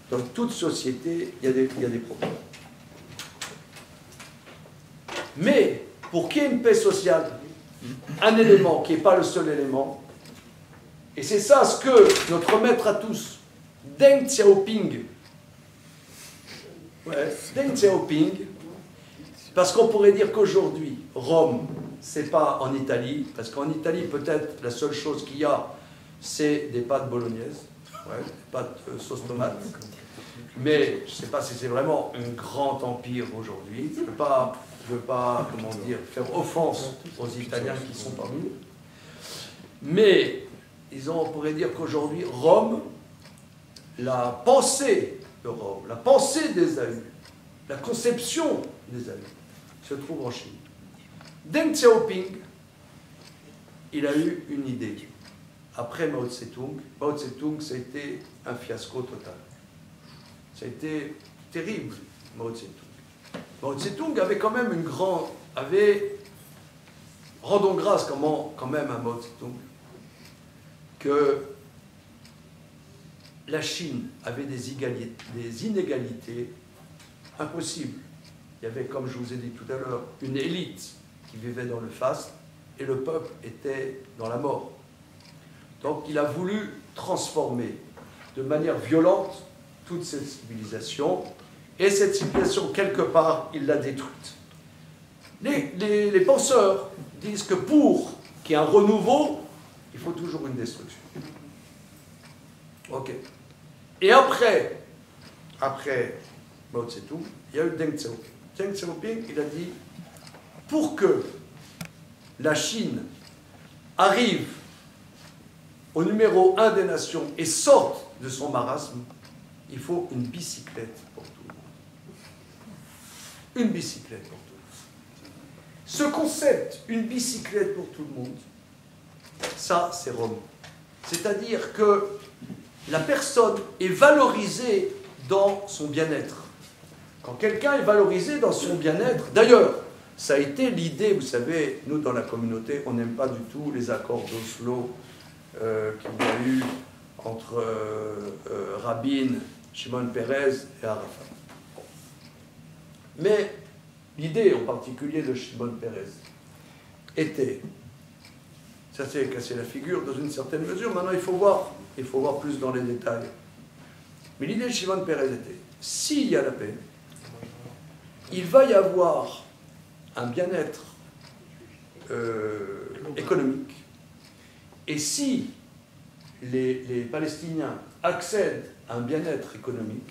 dans toute société, il y a des problèmes. Mais, pour qu'il y ait une paix sociale, un élément qui n'est pas le seul élément, et c'est ça ce que notre maître à tous, Deng Xiaoping, parce qu'on pourrait dire qu'aujourd'hui, Rome, c'est pas en Italie, parce qu'en Italie, peut-être, la seule chose qu'il y a, c'est des pâtes bolognaises, des pâtes sauce tomate. Mais je ne sais pas si c'est vraiment un grand empire aujourd'hui. Je ne veux pas, comment dire, faire offense aux Italiens qui sont parmi nous. Mais, on pourrait dire qu'aujourd'hui, Rome, la pensée de Rome, la pensée d'Ésaü, la conception d'Ésaü, se trouve en Chine. Deng Xiaoping, il a eu une idée. Après Mao Tse-tung, ça a été un fiasco total. Ça a été terrible, Mao Tse-tung. Mao Tse-tung avait quand même rendons grâce quand même à Mao Tse-tung, que la Chine avait des inégalités impossibles. Il y avait, comme je vous ai dit tout à l'heure, une élite qui vivait dans le faste et le peuple était dans la mort. Donc il a voulu transformer de manière violente toute cette civilisation, et cette civilisation, quelque part, il l'a détruite. Les penseurs disent que pour qu'il y ait un renouveau, il faut toujours une destruction. Ok. Et après Mao Tse-tung, il y a eu Deng Xiaoping. Deng Xiaoping, il a dit, pour que la Chine arrive au numéro 1 des nations et sorte de son marasme, il faut une bicyclette pour tout le monde. Une bicyclette pour tout le monde. Ce concept, une bicyclette pour tout le monde, ça, c'est Rome. C'est-à-dire que la personne est valorisée dans son bien-être. Quand quelqu'un est valorisé dans son bien-être, d'ailleurs, ça a été l'idée, vous savez, nous dans la communauté, on n'aime pas du tout les accords d'Oslo qu'il y a eu entre Rabin, Shimon Peres et Arafat. Mais l'idée en particulier de Shimon Peres était, ça s'est cassé la figure dans une certaine mesure, maintenant il faut voir plus dans les détails. Mais l'idée de Shimon Peres était, s'il y a la paix, il va y avoir un bien-être économique. Et si les Palestiniens accèdent à un bien-être économique,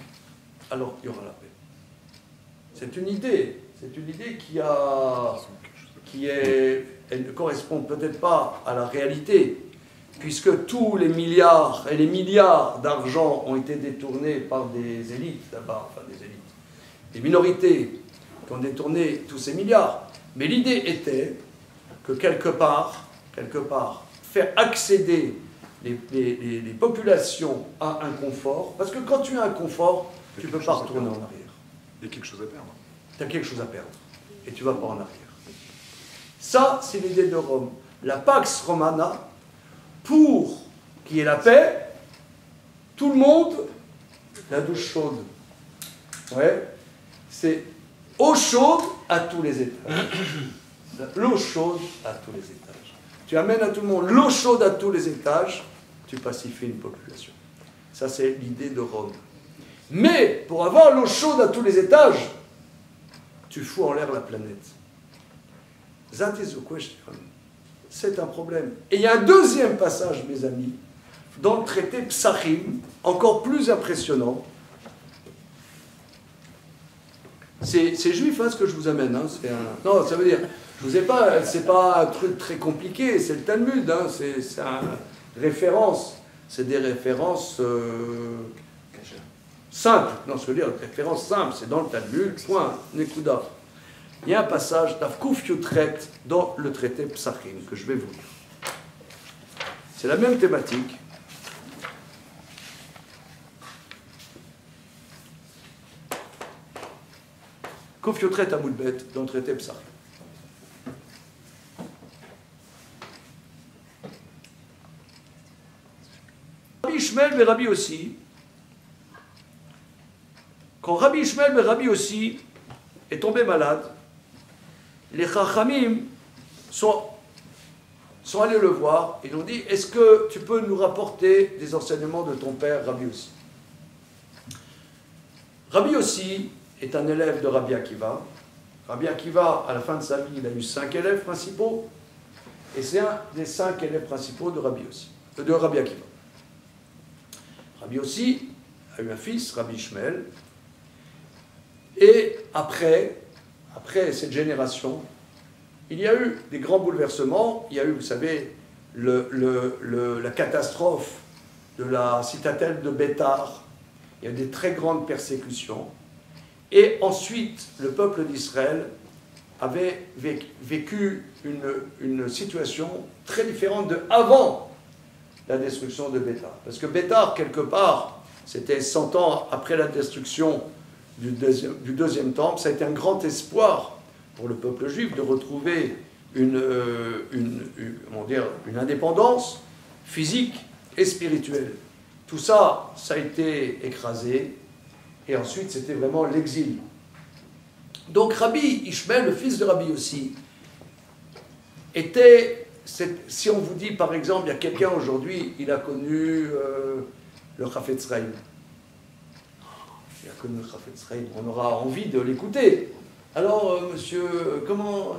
alors il y aura la paix. C'est une idée elle ne correspond peut-être pas à la réalité, puisque tous les milliards et les milliards d'argent ont été détournés par des élites là-bas, enfin des élites, des minorités qui ont détourné tous ces milliards. Mais l'idée était que quelque part, faire accéder les populations à un confort, parce que quand tu as un confort, tu ne peux pas retourner en arrière. Il y a quelque chose à perdre. Tu as quelque chose à perdre, et tu ne vas pas en arrière. Ça, c'est l'idée de Rome. La Pax Romana, pour qu'il y ait la paix, tout le monde, la douche chaude. Ouais, c'est eau chaude à tous les étages. L'eau chaude à tous les étages. Tu amènes à tout le monde l'eau chaude à tous les étages, tu pacifies une population. Ça, c'est l'idée de Rome. Mais, pour avoir l'eau chaude à tous les étages, tu fous en l'air la planète. That is the question. C'est un problème. Et il y a un deuxième passage, mes amis, dans le traité Psachim, encore plus impressionnant. C'est juif, hein, ce que je vous amène. Hein. Non, ça veut dire, je vous ai pas, c'est pas un truc très compliqué, c'est le Talmud, hein, c'est une référence. C'est des références simples. Non, je veux dire, références simples, c'est dans le Talmud, point, Nekuda. Il y a un passage d'Avkuf Yutret dans le traité Psachim que je vais vous lire. C'est la même thématique. Kuf Yutret Amoudbet dans le traité Psachim. Rabbi Ishmael et Rabbi aussi, quand Rabbi Ishmael et Rabbi aussi est tombé malade, les Chachamim sont allés le voir et lui ont dit, est-ce que tu peux nous rapporter des enseignements de ton père Rabbi aussi? Rabbi aussi est un élève de Rabbi Akiva. Rabbi Akiva, à la fin de sa vie, il a eu 5 élèves principaux, et c'est un des 5 élèves principaux de Rabbi Akiva. Rabbi aussi a eu un fils, Rabbi Ishmael, et après cette génération, il y a eu des grands bouleversements. Il y a eu, vous savez, la catastrophe de la citadelle de Bétar. Il y a eu des très grandes persécutions. Et ensuite, le peuple d'Israël avait vécu une situation très différente de avant la destruction de Bétar. Parce que Bétar, quelque part, c'était 100 ans après la destruction du deuxième temple, ça a été un grand espoir pour le peuple juif de retrouver une indépendance physique et spirituelle. Tout ça, ça a été écrasé, et ensuite c'était vraiment l'exil. Donc Rabbi Ishmael, le fils de Rabbi Yossi, était, si on vous dit par exemple, il y a quelqu'un aujourd'hui, il a connu le Chafetz Chaim. Il a connu le Chafetz Chaim, on aura envie de l'écouter. Alors, monsieur, comment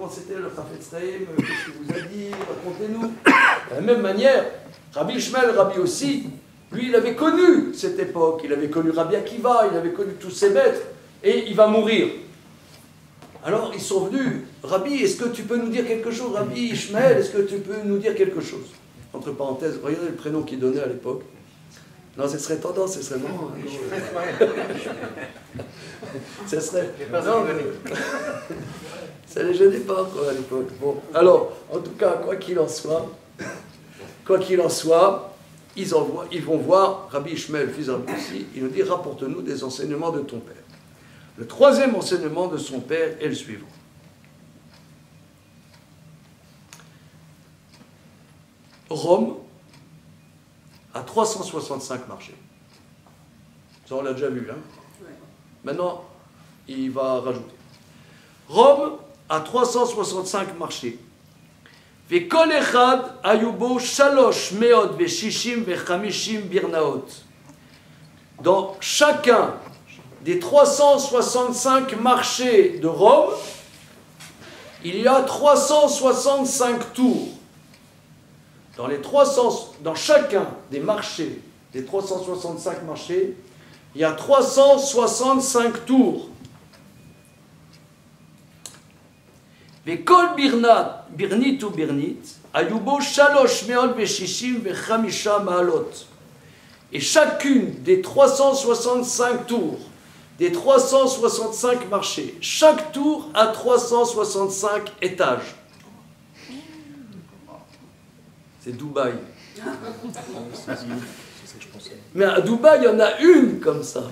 c'était le Chafetz Chaim? Qu'est-ce qu'il vous a dit? Racontez-nous. De la même manière, Rabbi Ishmael, Rabbi Yossi, lui, il avait connu cette époque. Il avait connu Rabbi Akiva, il avait connu tous ses maîtres, et il va mourir. Alors, ils sont venus. Rabbi, est-ce que tu peux nous dire quelque chose? Rabbi Ishmael, est-ce que tu peux nous dire quelque chose? Entre parenthèses, regardez le prénom qu'il donnait à l'époque. Non, ce serait tendance, ce serait non. Ce serait. Non, ça ne les gênait pas encore à l'époque. Bon, alors, en tout cas, quoi qu'il en soit, ils vont voir Rabbi Ishmael, fils de Rabbi Yossi, il nous dit, rapporte-nous des enseignements de ton père. Le troisième enseignement de son père est le suivant. Rome a 365 marchés. Ça, on l'a déjà vu, hein? Maintenant, il va rajouter. Rome a 365 marchés. Vekol echad ayubo shalosh meod veshishim vechamishim birnaot. Dans chacun des 365 marchés de Rome, il y a 365 tours. Dans chacun des marchés, des 365 marchés, il y a 365 tours. Vekol birnit ou birnit, ayubo shalosh meod veshishim vechamisha maalot. Et chacune des 365 tours, des 365 marchés, chaque tour a 365 étages. C'est Dubaï. Mais à Dubaï, il y en a une comme ça.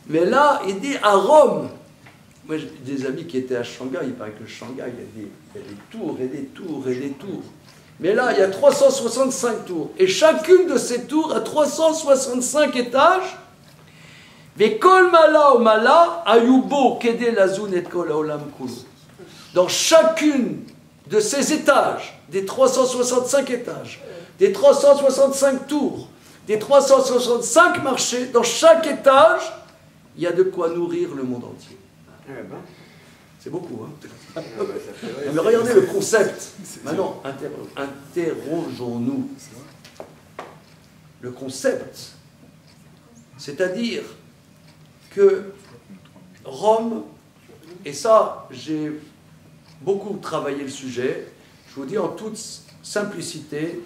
Mais là, il dit à Rome. Moi, j'ai des amis qui étaient à Shanghai. Il paraît que Shanghai, il y a des tours et des tours et des tours. Mais là, il y a 365 tours. Et chacune de ces tours a 365 étages. Dans chacune de ces étages, des 365 étages, des 365 tours, des 365 marchés, dans chaque étage, il y a de quoi nourrir le monde entier. C'est beaucoup, hein? Mais regardez le concept. Maintenant, interrogeons-nous. Le concept, c'est-à-dire que Rome, et ça, j'ai beaucoup travaillé le sujet, je vous dis en toute simplicité,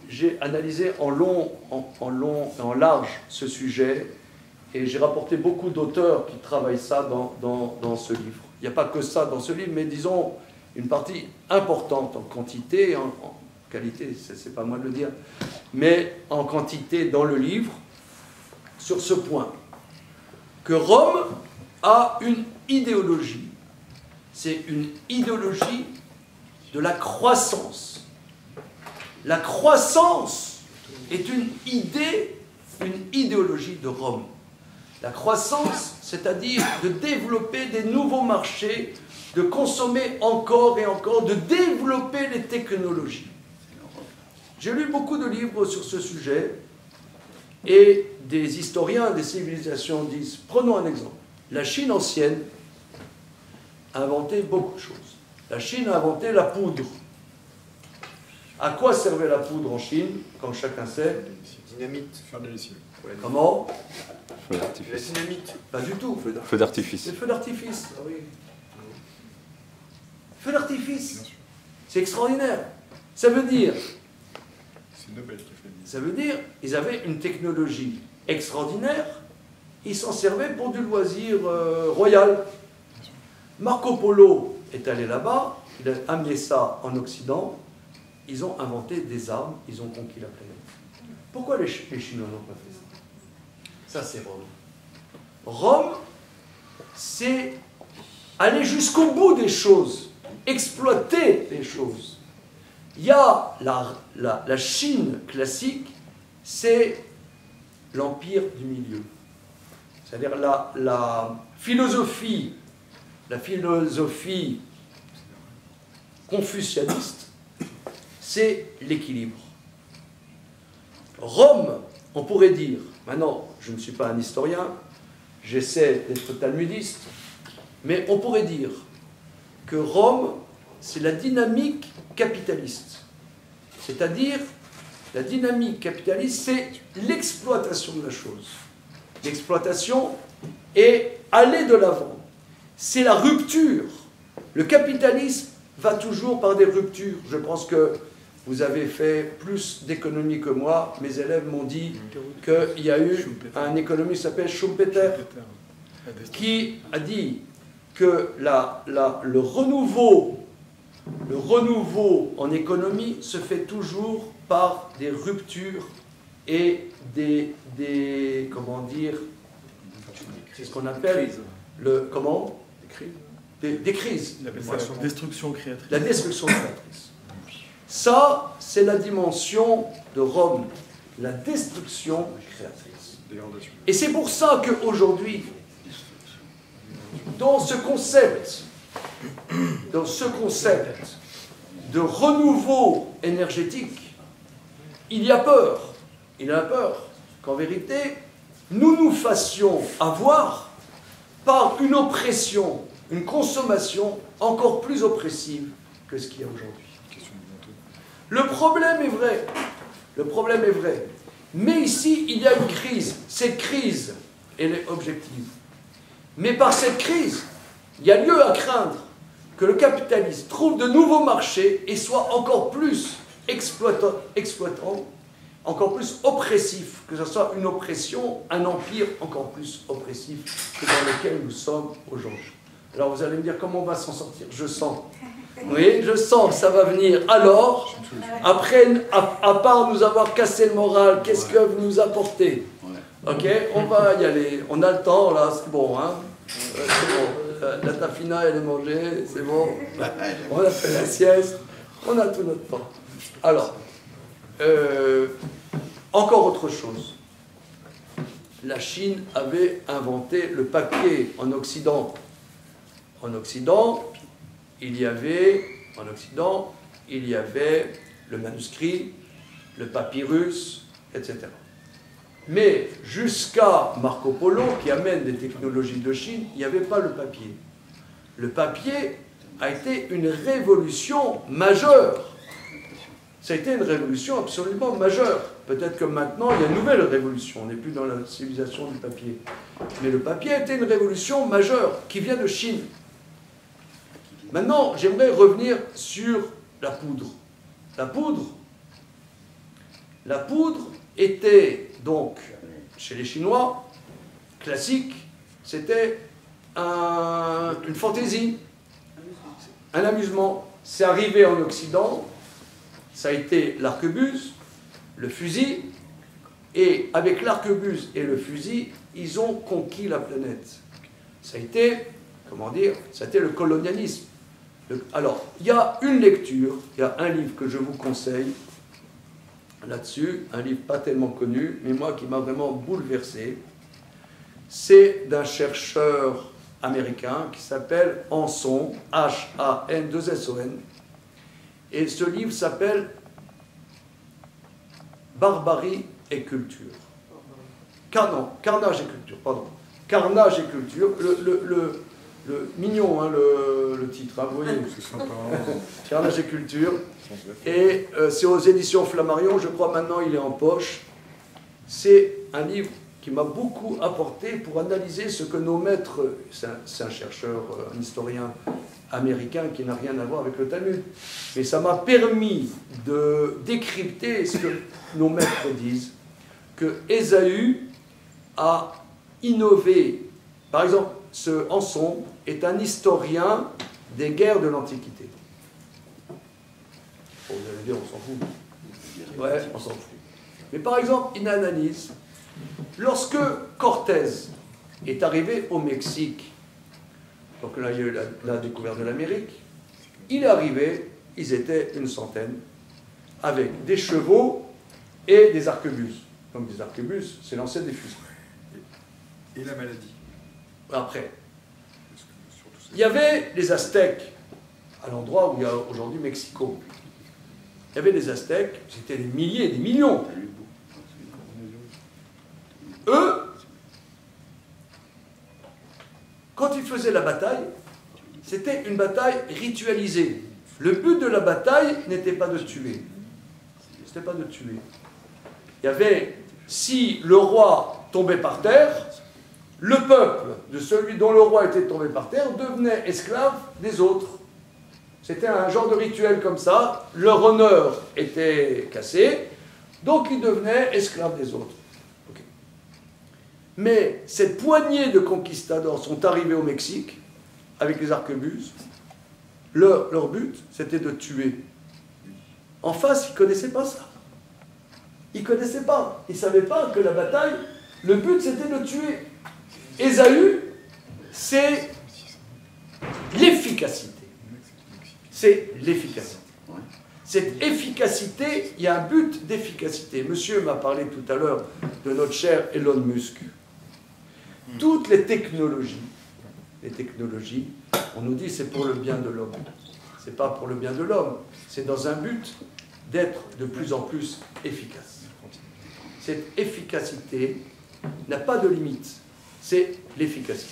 j'ai analysé en long et en large ce sujet, et j'ai rapporté beaucoup d'auteurs qui travaillent ça dans ce livre. Il n'y a pas que ça dans ce livre, mais disons une partie importante en quantité, en qualité, c'est pas moi de le dire, mais en quantité dans le livre, sur ce point, que Rome a une idéologie. C'est une idéologie de la croissance. La croissance est une idéologie de Rome. La croissance, c'est-à-dire de développer des nouveaux marchés, de consommer encore et encore, de développer les technologies. J'ai lu beaucoup de livres sur ce sujet, et des historiens des civilisations disent, prenons un exemple, la Chine ancienne a inventé beaucoup de choses. La Chine a inventé la poudre. À quoi servait la poudre en Chine, comme chacun sait? Dynamite. Faire de l'essieu. Comment? Feu d'artifice. La dynamite. Pas du tout. Feu d'artifice. C'est feu d'artifice. Ah oui. Feu d'artifice. C'est extraordinaire. Ça veut dire... C'est Nobel qui a fait le Ça veut dire qu'ils avaient une technologie extraordinaire. Ils s'en servaient pour du loisir royal. Marco Polo est allé là-bas, il a amené ça en Occident, ils ont inventé des armes, ils ont conquis la planète. Pourquoi les Chinois n'ont pas fait ça? Ça, c'est Rome. Rome, c'est aller jusqu'au bout des choses, exploiter les choses. Il y a la Chine classique, c'est l'empire du milieu. C'est-à-dire la philosophie confucianiste, c'est l'équilibre. Rome, on pourrait dire, maintenant, je ne suis pas un historien, j'essaie d'être talmudiste, mais on pourrait dire que Rome, c'est la dynamique capitaliste. C'est-à-dire, la dynamique capitaliste, c'est l'exploitation de la chose. L'exploitation et aller de l'avant. C'est la rupture. Le capitalisme va toujours par des ruptures. Je pense que vous avez fait plus d'économie que moi. Mes élèves m'ont dit qu'il y a eu un économiste qui s'appelle Schumpeter qui a dit que le renouveau en économie se fait toujours par des ruptures et comment dire, c'est ce qu'on appelle des crises. Il appelle ça la destruction créatrice. La destruction créatrice. Ça, c'est la dimension de Rome, la destruction créatrice. Et c'est pour ça qu'aujourd'hui, dans ce concept de renouveau énergétique, il y a peur. Il a peur qu'en vérité, nous nous fassions avoir par une oppression, une consommation encore plus oppressive que ce qu'il y a aujourd'hui. Le problème est vrai. Mais ici, il y a une crise. Cette crise, elle est objective. Mais par cette crise, il y a lieu à craindre que le capitalisme trouve de nouveaux marchés et soit encore plus exploitant, encore plus oppressif, que ce soit une oppression, un empire encore plus oppressif que dans lequel nous sommes aujourd'hui. Alors vous allez me dire comment on va s'en sortir. Je sens. Oui, je sens que ça va venir. Alors, après, à part nous avoir cassé le moral, qu'est-ce que vous nous apportez? Ok, on va y aller. On a le temps, là, c'est bon, hein? C'est bon. La tafina, elle est mangée, c'est bon. On a fait la sieste. On a tout notre temps. Alors, encore autre chose. La Chine avait inventé le papier en Occident. En Occident, il y avait le manuscrit, le papyrus, etc. Mais jusqu'à Marco Polo, qui amène des technologies de Chine, il n'y avait pas le papier. Le papier a été une révolution majeure. Ça a été une révolution absolument majeure. Peut-être que maintenant, il y a une nouvelle révolution. On n'est plus dans la civilisation du papier. Mais le papier a été une révolution majeure qui vient de Chine. Maintenant, j'aimerais revenir sur la poudre. La poudre était donc, chez les Chinois, classique, c'était une fantaisie, un amusement. C'est arrivé en Occident, ça a été l'arquebuse, le fusil, et avec l'arquebuse et le fusil, ils ont conquis la planète. Ça a été, comment dire, ça a été le colonialisme. Alors, il y a une lecture, il y a un livre que je vous conseille là-dessus, un livre pas tellement connu, mais moi qui m'a vraiment bouleversé. C'est d'un chercheur américain qui s'appelle Hanson, H-A-N-2-S-O-N, et ce livre s'appelle Barbarie et culture. Carnage et culture, pardon. Carnage et culture, le mignon, hein, le titre, hein, vous voyez. C'est sympa. Carnage et culture. Et c'est aux éditions Flammarion, je crois maintenant il est en poche. C'est un livre qui m'a beaucoup apporté pour analyser ce que nos maîtres, c'est un chercheur, un historien américain qui n'a rien à voir avec le Talmud, mais ça m'a permis de décrypter ce que nos maîtres disent, que Ésaü a innové. Par exemple, ce Anson est un historien des guerres de l'Antiquité. Bon, vous allez dire, on s'en fout. Ouais, on s'en fout. Mais par exemple, il analyse, lorsque Cortés est arrivé au Mexique, donc là, il y a eu la découverte de l'Amérique, il est arrivé, ils étaient une centaine, avec des chevaux et des arquebuses. Donc des arquebuses, c'est l'ancêtre des fusils. Et la maladie. Après, il y avait les Aztèques, à l'endroit où il y a aujourd'hui Mexico. Il y avait les Aztèques, c'était des milliers, des millions. Eux, quand ils faisaient la bataille, c'était une bataille ritualisée. Le but de la bataille n'était pas de tuer. C'était pas de tuer. Il y avait, si le roi tombait par terre, le peuple de celui dont le roi était tombé par terre devenait esclave des autres. C'était un genre de rituel comme ça. Leur honneur était cassé, donc ils devenaient esclaves des autres. Okay. Mais cette poignée de conquistadors sont arrivés au Mexique avec les arquebuses. Leur but, c'était de tuer. En face, ils ne connaissaient pas ça. Ils ne connaissaient pas. Ils ne savaient pas que la bataille, le but, c'était de tuer. Ésaü, c'est l'efficacité. C'est l'efficacité. Cette efficacité, il y a un but d'efficacité. Monsieur m'a parlé tout à l'heure de notre cher Elon Musk. Toutes les technologies, on nous dit c'est pour le bien de l'homme. C'est pas pour le bien de l'homme, c'est dans un but d'être de plus en plus efficace. Cette efficacité n'a pas de limite, c'est l'efficacité.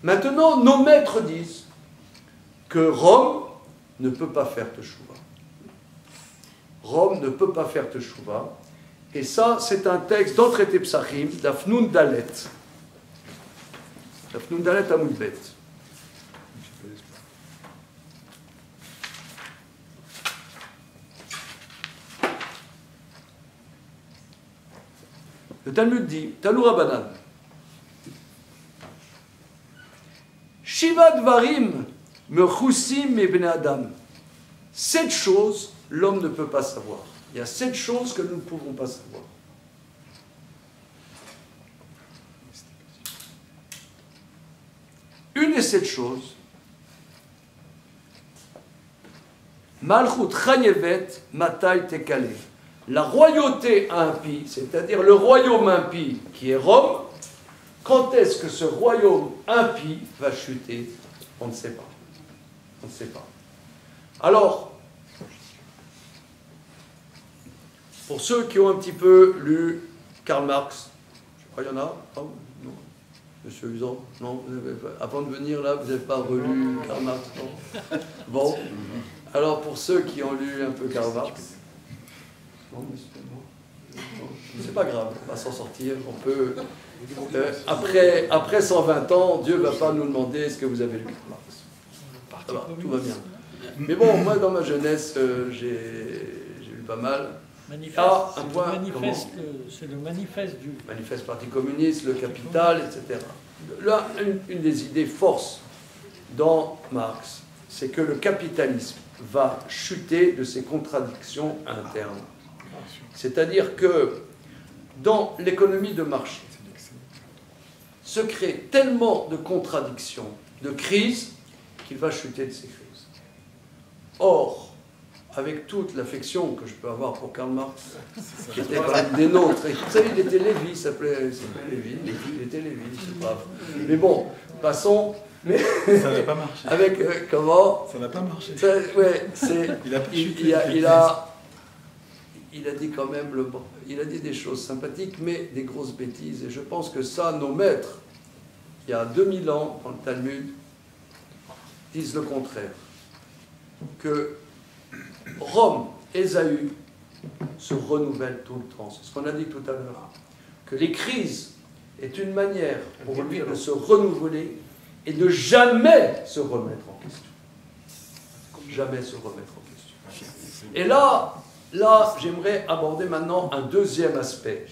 Maintenant, nos maîtres disent que Rome ne peut pas faire teshuva. Rome ne peut pas faire teshuva. Et ça, c'est un texte dans le traité Psachim, d'Afnoun Dalet. D'Afnoun Dalet à Moudbet. Le Talmud dit, Talmud Rabbanan, Shiva Dvarim mechusim mebnei Adam. 7 choses, l'homme ne peut pas savoir. Il y a 7 choses que nous ne pouvons pas savoir. Une des 7 choses, Malchut Chayevet Matai Tekale. La royauté impie, c'est-à-dire le royaume impie qui est Rome, quand est-ce que ce royaume impie va chuter? On ne sait pas. On ne sait pas. Alors, pour ceux qui ont un petit peu lu Karl Marx, je crois qu'il y en a. Oh, non. Monsieur Usan, non, avant de venir là, vous n'avez pas relu Karl Marx, non? Bon, alors pour ceux qui ont lu un peu Karl Marx, non, c'est pas grave, on va s'en sortir, on peut... après 120 ans, Dieu ne va pas nous demander est-ce que vous avez lu Karl Marx. Ça va, tout va bien. Mais bon, moi dans ma jeunesse, j'ai lu pas mal. C'est le manifeste du... Manifeste Parti communiste, le Capital, etc. Là, une des idées forces dans Marx, c'est que le capitalisme va chuter de ses contradictions internes. C'est-à-dire que dans l'économie de marché, se crée tellement de contradictions, de crises, qu'il va chuter de ces crises. Or, avec toute l'affection que je peux avoir pour Karl Marx, qui était quand même des nôtres, et vous savez, il était Lévi, il s'appelait Lévi, il était Lévi, c'est brave. Mais bon, passons. Mais ça n'a pas marché. Avec comment? Ça n'a pas marché. Ouais, il a dit quand même il a dit des choses sympathiques, mais des grosses bêtises. Et je pense que ça, nos maîtres, il y a 2000 ans, dans le Talmud, disent le contraire. Que Rome, Ésaü, se renouvellent tout le temps. C'est ce qu'on a dit tout à l'heure. Que les crises est une manière pour lui de se renouveler et de jamais se remettre en question. Jamais se remettre en question. Et là j'aimerais aborder maintenant un deuxième aspect.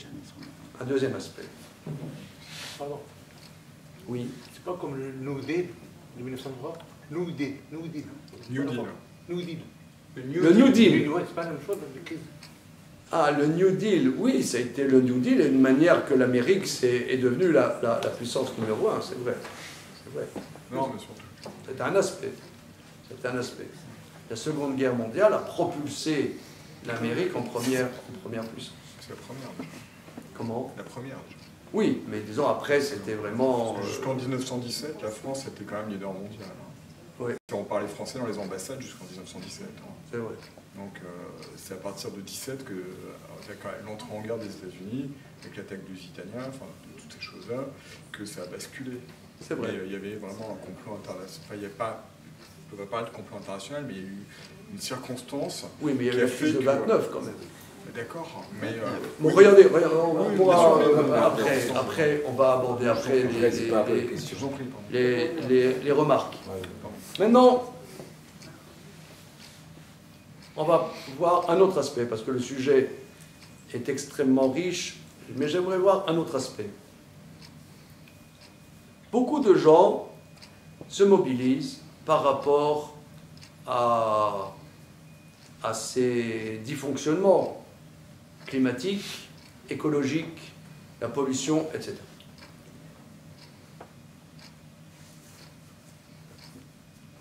Un deuxième aspect. Pardon. Oui. C'est pas comme le New Deal de 1903. New Deal. New Deal. New Deal. Le New Deal. Ouais, c'est pas la même chose. Ah, le New Deal, oui, ça a été le New Deal, et une manière que l'Amérique est devenue la puissance numéro 1, c'est vrai. C'est vrai. Non, mais surtout. C'est un aspect. C'est un aspect. La Seconde Guerre mondiale a propulsé l'Amérique en première puissance. C'est la première déjà. Comment? La première déjà. Oui, mais disons après, c'était vraiment... Jusqu'en 1917, la France était quand même leader mondial. Oui. On parlait français dans les ambassades jusqu'en 1917. C'est vrai. Donc c'est à partir de 17 que l'entrée en guerre des États-Unis, avec l'attaque du Lusitania, enfin toutes ces choses-là, que ça a basculé. C'est vrai. Il y avait vraiment un complot international. Enfin, il n'y a pas, je ne peux pas parler de complot international, mais il y a eu une circonstance. Oui, mais il y a eu la crise de 29 quand même. D'accord, mais... Bon, regardez, on pourra, après, on va aborder après les remarques. Maintenant, on va voir un autre aspect, parce que le sujet est extrêmement riche, mais j'aimerais voir un autre aspect. Beaucoup de gens se mobilisent par rapport à ces dysfonctionnements climatiques, écologiques, la pollution, etc.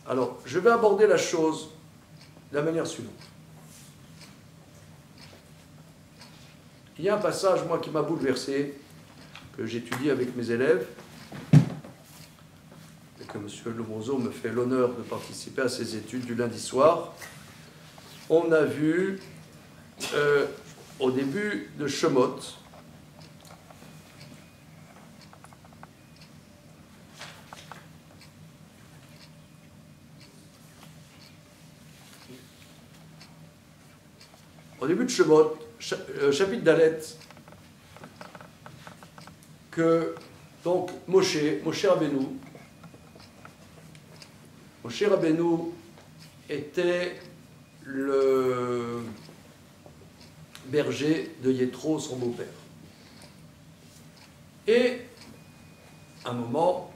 Alors, je vais aborder la chose de la manière suivante. Il y a un passage, moi, qui m'a bouleversé, que j'étudie avec mes élèves, et que M. Lomonzo me fait l'honneur de participer à ces études du lundi soir. On a vu, au début de Shemot, chapitre Dalet, que donc Moshe Rabbeinu était le berger de Yétro, son beau-père. Et à un moment,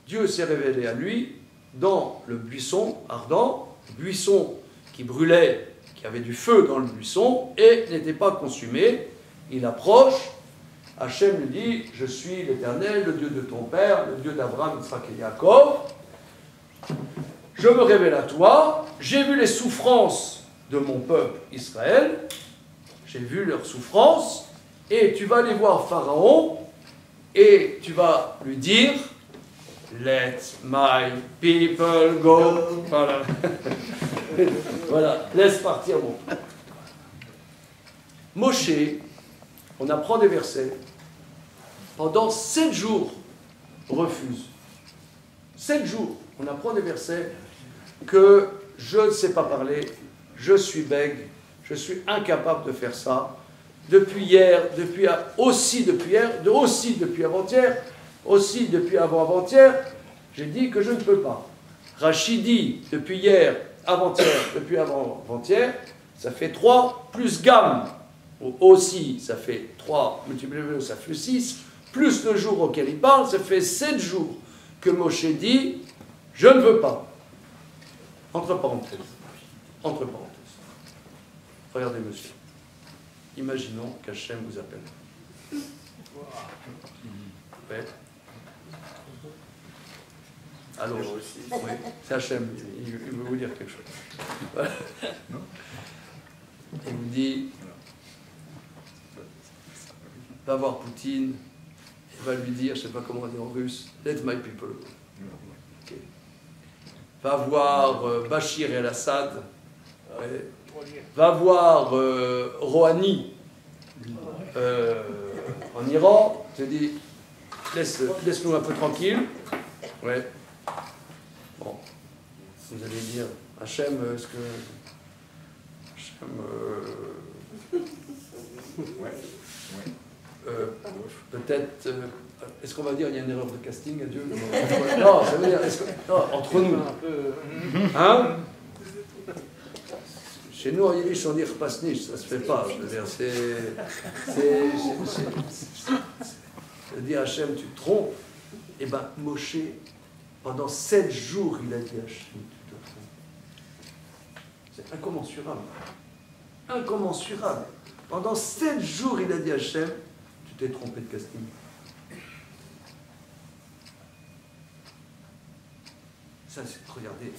Dieu s'est révélé à lui dans le buisson ardent, buisson qui brûlait, qui avait du feu dans le buisson et n'était pas consumé. Il approche, Hachem lui dit, je suis l'Éternel, le Dieu de ton père, le Dieu d'Abraham, Yitzhak et Yaakov. Je me révèle à toi, j'ai vu les souffrances de mon peuple Israël, j'ai vu leurs souffrances, et tu vas aller voir Pharaon, et tu vas lui dire, let my people go. Voilà. Voilà, laisse partir mon peuple. Moshe, on apprend des versets, pendant 7 jours, refuse. 7 jours, on apprend des versets que je ne sais pas parler, je suis bègue, je suis incapable de faire ça. Depuis hier, aussi depuis avant-hier, aussi depuis avant-avant-hier, j'ai dit que je ne peux pas. Rachid dit depuis hier, avant-hier, depuis avant-avant-hier, ça fait 3 plus gamme. Aussi, ça fait 3 multiplié par 2, ça fait 6, plus le jour auquel il parle, ça fait 7 jours que Moshe dit « Je ne veux pas ». Entre parenthèses. Entre parenthèses. Regardez, monsieur. Imaginons qu'Hachem vous appelle. Ouais. Alors, oui, c'est Hachem, il veut vous dire quelque chose. Voilà. Il vous dit, va voir Poutine, il va lui dire, je ne sais pas comment on dit en russe, let my people go. Okay. Va voir Bachir el-Assad, ouais. Va voir Rouhani en Iran, je dis, laisse-nous un peu tranquille. Ouais. Bon, vous allez dire, Hachem, est-ce que... Hachem... peut-être... est-ce qu'on va dire il y a une erreur de casting à Dieu? Non, ça veut dire... non, entre nous. Hein? Chez nous, en Yiddish, on dit Repasnich, ça se fait pas. Je veux dire, c'est dire Hachem, tu te trompes. Eh bien, Moshe, pendant 7 jours, il a dit à Hachem, tu te trompes. C'est incommensurable. Incommensurable. Pendant 7 jours, il a dit à Hachem, tu t'es trompé de casting. Ça, regardez,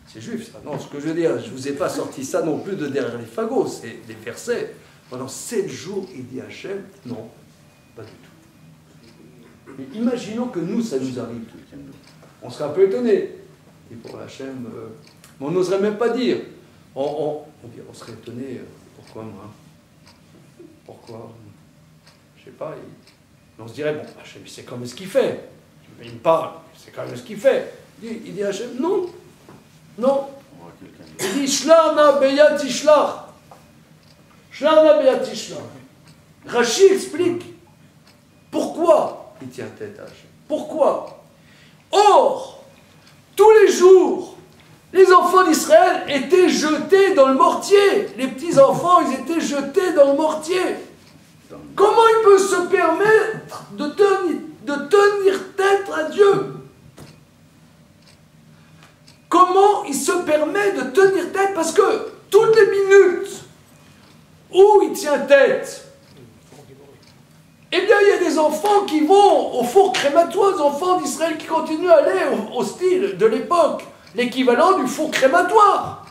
c'est juif, ça. Non, ce que je veux dire, je ne vous ai pas sorti ça non plus de derrière les fagots, c'est des versets. Pendant 7 jours, il dit à Hachem, non, pas du tout. Mais imaginons que nous, ça nous arrive. On serait un peu étonnés. Et pour Hachem, on n'oserait même pas dire. On serait étonné, pourquoi moi? Pourquoi? Je ne sais pas. On se dirait, bon, Hachem, c'est quand même ce qu'il fait. Il me parle, c'est quand même ce qu'il fait. Il dit à Hachem, non, non. Il dit, Shlana beyat tishlach. Shlana beyat tishlach. Rashi explique pourquoi il tient tête à Hachem. Pourquoi? Or, tous les jours, les enfants d'Israël étaient jetés dans le mortier. Les petits-enfants, ils étaient jetés dans le mortier. Comment il peut se permettre de tenir tête à Dieu? Comment il se permet de tenir tête? Parce que toutes les minutes où il tient tête, eh bien, il y a des enfants qui vont au four crématoire, des enfants d'Israël qui continuent à aller au style de l'époque, l'équivalent du four crématoire.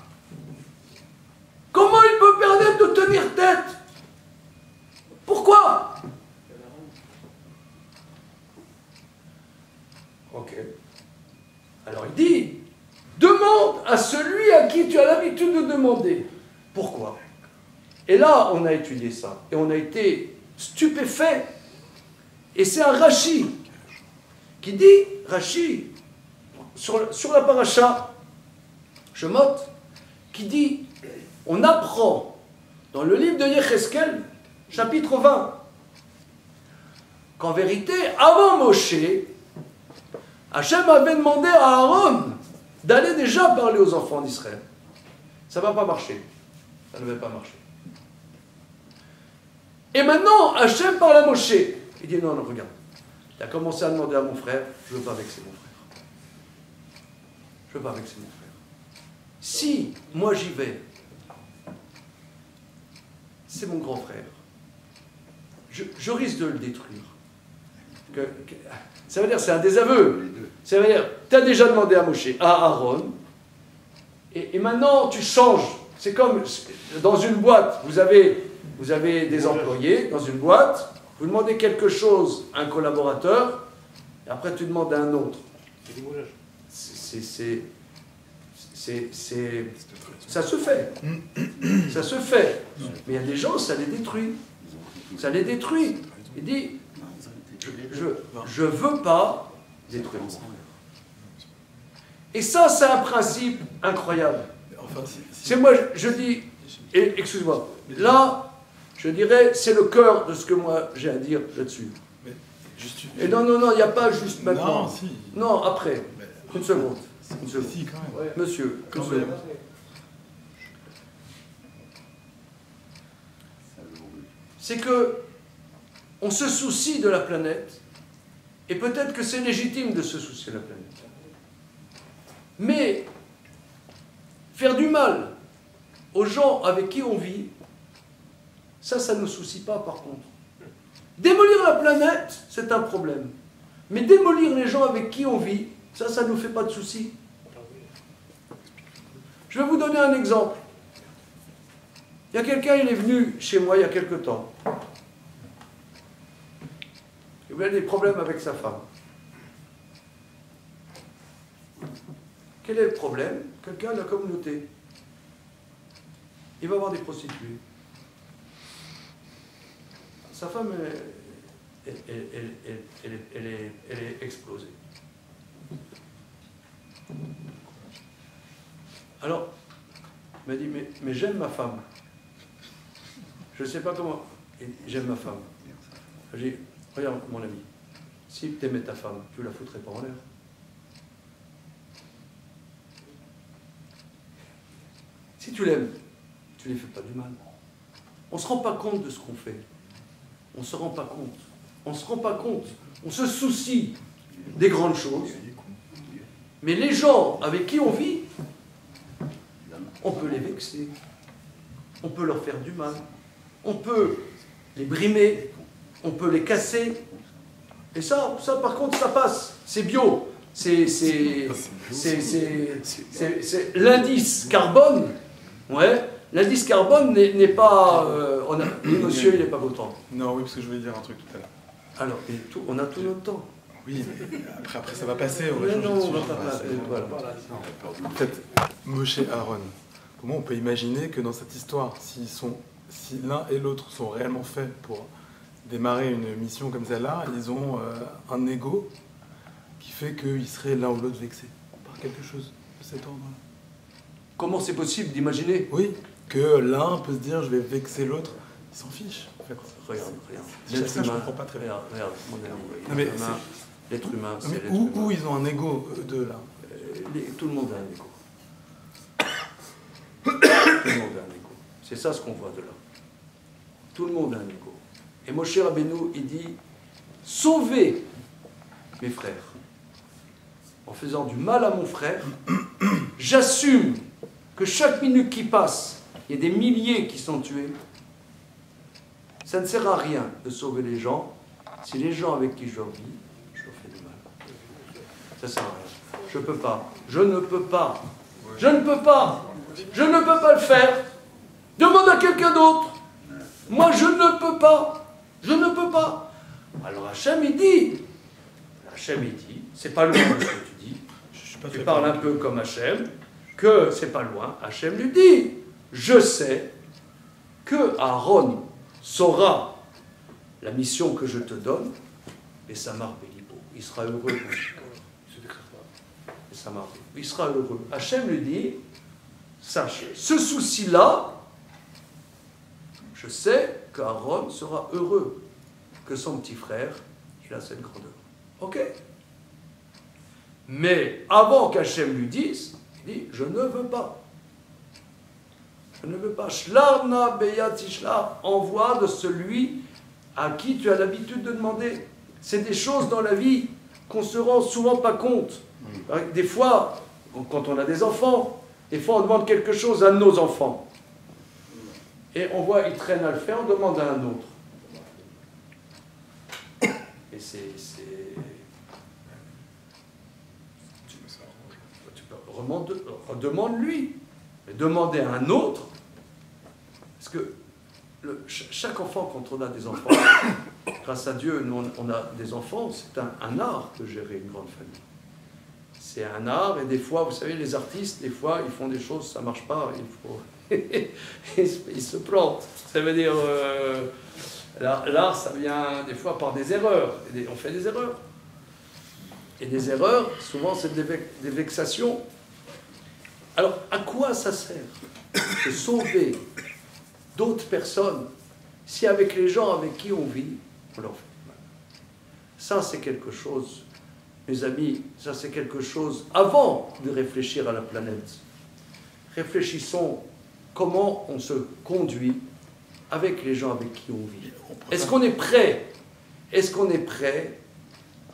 Comment il peut permettre de tenir tête? Pourquoi? Ok. Alors il dit, demande à celui à qui tu as l'habitude de demander. Pourquoi? Et là, on a étudié ça, et on a été stupéfait. Et c'est un Rashi qui dit, Rashi, sur la paracha Shemot, qui dit, on apprend dans le livre de Yecheskel, chapitre 20, qu'en vérité, avant Moshe, Hachem avait demandé à Aaron d'aller déjà parler aux enfants d'Israël. Ça ne va pas marcher. Ça ne va pas marcher. Et maintenant, Hachem parle à Moshe. Il dit, non, non, regarde. Tu as commencé à demander à mon frère, je ne veux pas vexer mon frère. Je ne veux pas vexer mon frère. Si, moi j'y vais, c'est mon grand frère. Je risque de le détruire. Ça veut dire, c'est un désaveu. Ça veut dire, tu as déjà demandé à Moshe, à Aaron, et maintenant tu changes. C'est comme dans une boîte, vous avez des employés dans une boîte, vous demandez quelque chose à un collaborateur, et après tu demandes à un autre. Ça se fait. Ça se fait. Mais il y a des gens, ça les détruit. Ça les détruit. Il dit, je ne veux pas détruire mon frère. Et ça, c'est un principe incroyable. C'est moi, je dis, excuse-moi, là, je dirais, c'est le cœur de ce que moi j'ai à dire là-dessus. Et non, il n'y a pas juste maintenant. Non, si. Non, après. Mais, une seconde. Une seconde. Si, quand même. Monsieur, une Quand seconde. même. C'est que on se soucie de la planète, et peut-être que c'est légitime de se soucier de la planète. Mais faire du mal aux gens avec qui on vit, ça ne nous soucie pas par contre. Démolir la planète, c'est un problème. Mais démolir les gens avec qui on vit, ça ne nous fait pas de soucis. Je vais vous donner un exemple. Il y a quelqu'un, il est venu chez moi il y a quelque temps. Il a des problèmes avec sa femme. Quel est le problème? Quelqu'un de la communauté. Il va voir des prostituées. Sa femme, elle est explosée. Alors, il m'a dit, mais j'aime ma femme. Je ne sais pas comment. J'aime ma femme. J'ai dit, regarde mon ami, si tu aimais ta femme, tu ne la foutrais pas en l'air. Si tu l'aimes, tu ne lui fais pas du mal. On ne se rend pas compte de ce qu'on fait. On ne se rend pas compte. on ne se rend pas compte. On se soucie des grandes choses. Mais les gens avec qui on vit, on peut les vexer. On peut leur faire du mal. On peut les brimer. On peut les casser. Et ça par contre, ça passe. C'est bio. C'est l'indice carbone. Ouais. L'indice carbone n'est pas... monsieur, il n'est pas votant. Non, oui, parce que je voulais dire un truc tout à l'heure. Alors, on a tout notre temps. Oui, mais après ça va passer, on va Mais changer non, de on sujet. va pas passer. Voilà. En fait, Moshe et Aaron, comment on peut imaginer que dans cette histoire, si l'un et l'autre sont réellement faits pour démarrer une mission comme celle-là, ils ont un ego qui fait qu'ils seraient l'un ou l'autre vexés par quelque chose de cet ordre-là. Comment c'est possible d'imaginer? Oui, que l'un peut se dire je vais vexer l'autre, il s'en fiche en fait. Regarde. Déjà, ça, je comprends pas très bien. Regarde, Non, mais l'être humain, c'est mais l'être où humain. ils ont un ego, eux deux, là? Tout le monde a un ego. Tout le monde a un ego. C'est ça ce qu'on voit de là. Tout le monde a un ego. Et Moshe Rabbeinu, il dit, sauvez mes frères. En faisant du mal à mon frère, j'assume que chaque minute qui passe, il y a des milliers qui sont tués. Ça ne sert à rien de sauver les gens si les gens avec qui je vis, je leur fais du mal. Ça sert à rien. Je peux pas. Je ne peux pas. Je ne peux pas. Je ne peux pas le faire. Demande à quelqu'un d'autre. Moi, je ne peux pas. Je ne peux pas. Alors Hachem, il dit, c'est pas loin de ce que tu dis. Tu parles un peu comme Hachem, que c'est pas loin. Hachem lui dit, je sais que Aaron saura la mission que je te donne, et Samar Bélibo, il sera heureux. Et Samar, il sera heureux. Hachem lui dit, sache, ce souci-là, je sais qu'Aaron sera heureux, que son petit frère, il a cette grandeur. Ok? Mais avant qu'Hachem lui dise, il dit, je ne veux pas. Je ne veux pas. Shlarna beyat ishlar, envoie de celui à qui tu as l'habitude de demander. C'est des choses dans la vie qu'on ne se rend souvent pas compte. Des fois, quand on a des enfants, des fois on demande quelque chose à nos enfants. Et on voit, ils traînent à le faire, on demande à un autre. Et demande-lui. Mais demander à un autre, parce que chaque enfant, quand on a des enfants, grâce à Dieu, nous on a des enfants, c'est un art de gérer une grande famille. C'est un art, et des fois, vous savez, les artistes, des fois, ils font des choses, ça ne marche pas, ils se plantent. Ça veut dire, l'art, ça vient des fois par des erreurs. On fait des erreurs. Et des erreurs, souvent, c'est des vexations. Alors, à quoi ça sert de sauver d'autres personnes si avec les gens avec qui on vit, on leur fait du mal? Ça, c'est quelque chose, mes amis, ça c'est quelque chose, avant de réfléchir à la planète, réfléchissons comment on se conduit avec les gens avec qui on vit. Est-ce qu'on est prêt? Est-ce qu'on est prêt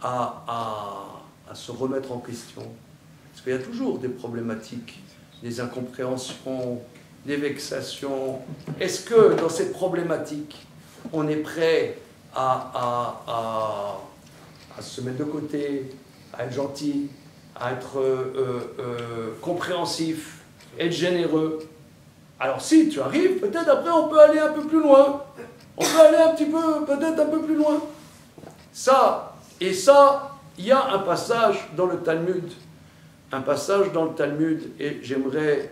à se remettre en question? Parce qu'il y a toujours des problématiques, des incompréhensions, des vexations. Est-ce que dans cette problématique, on est prêt à se mettre de côté, à être gentil, à être compréhensif, être généreux? Alors si tu arrives, peut-être après on peut aller un peu plus loin. On peut aller un petit peu, peut-être un peu plus loin. Ça, il y a un passage dans le Talmud. Un passage dans le Talmud, et j'aimerais...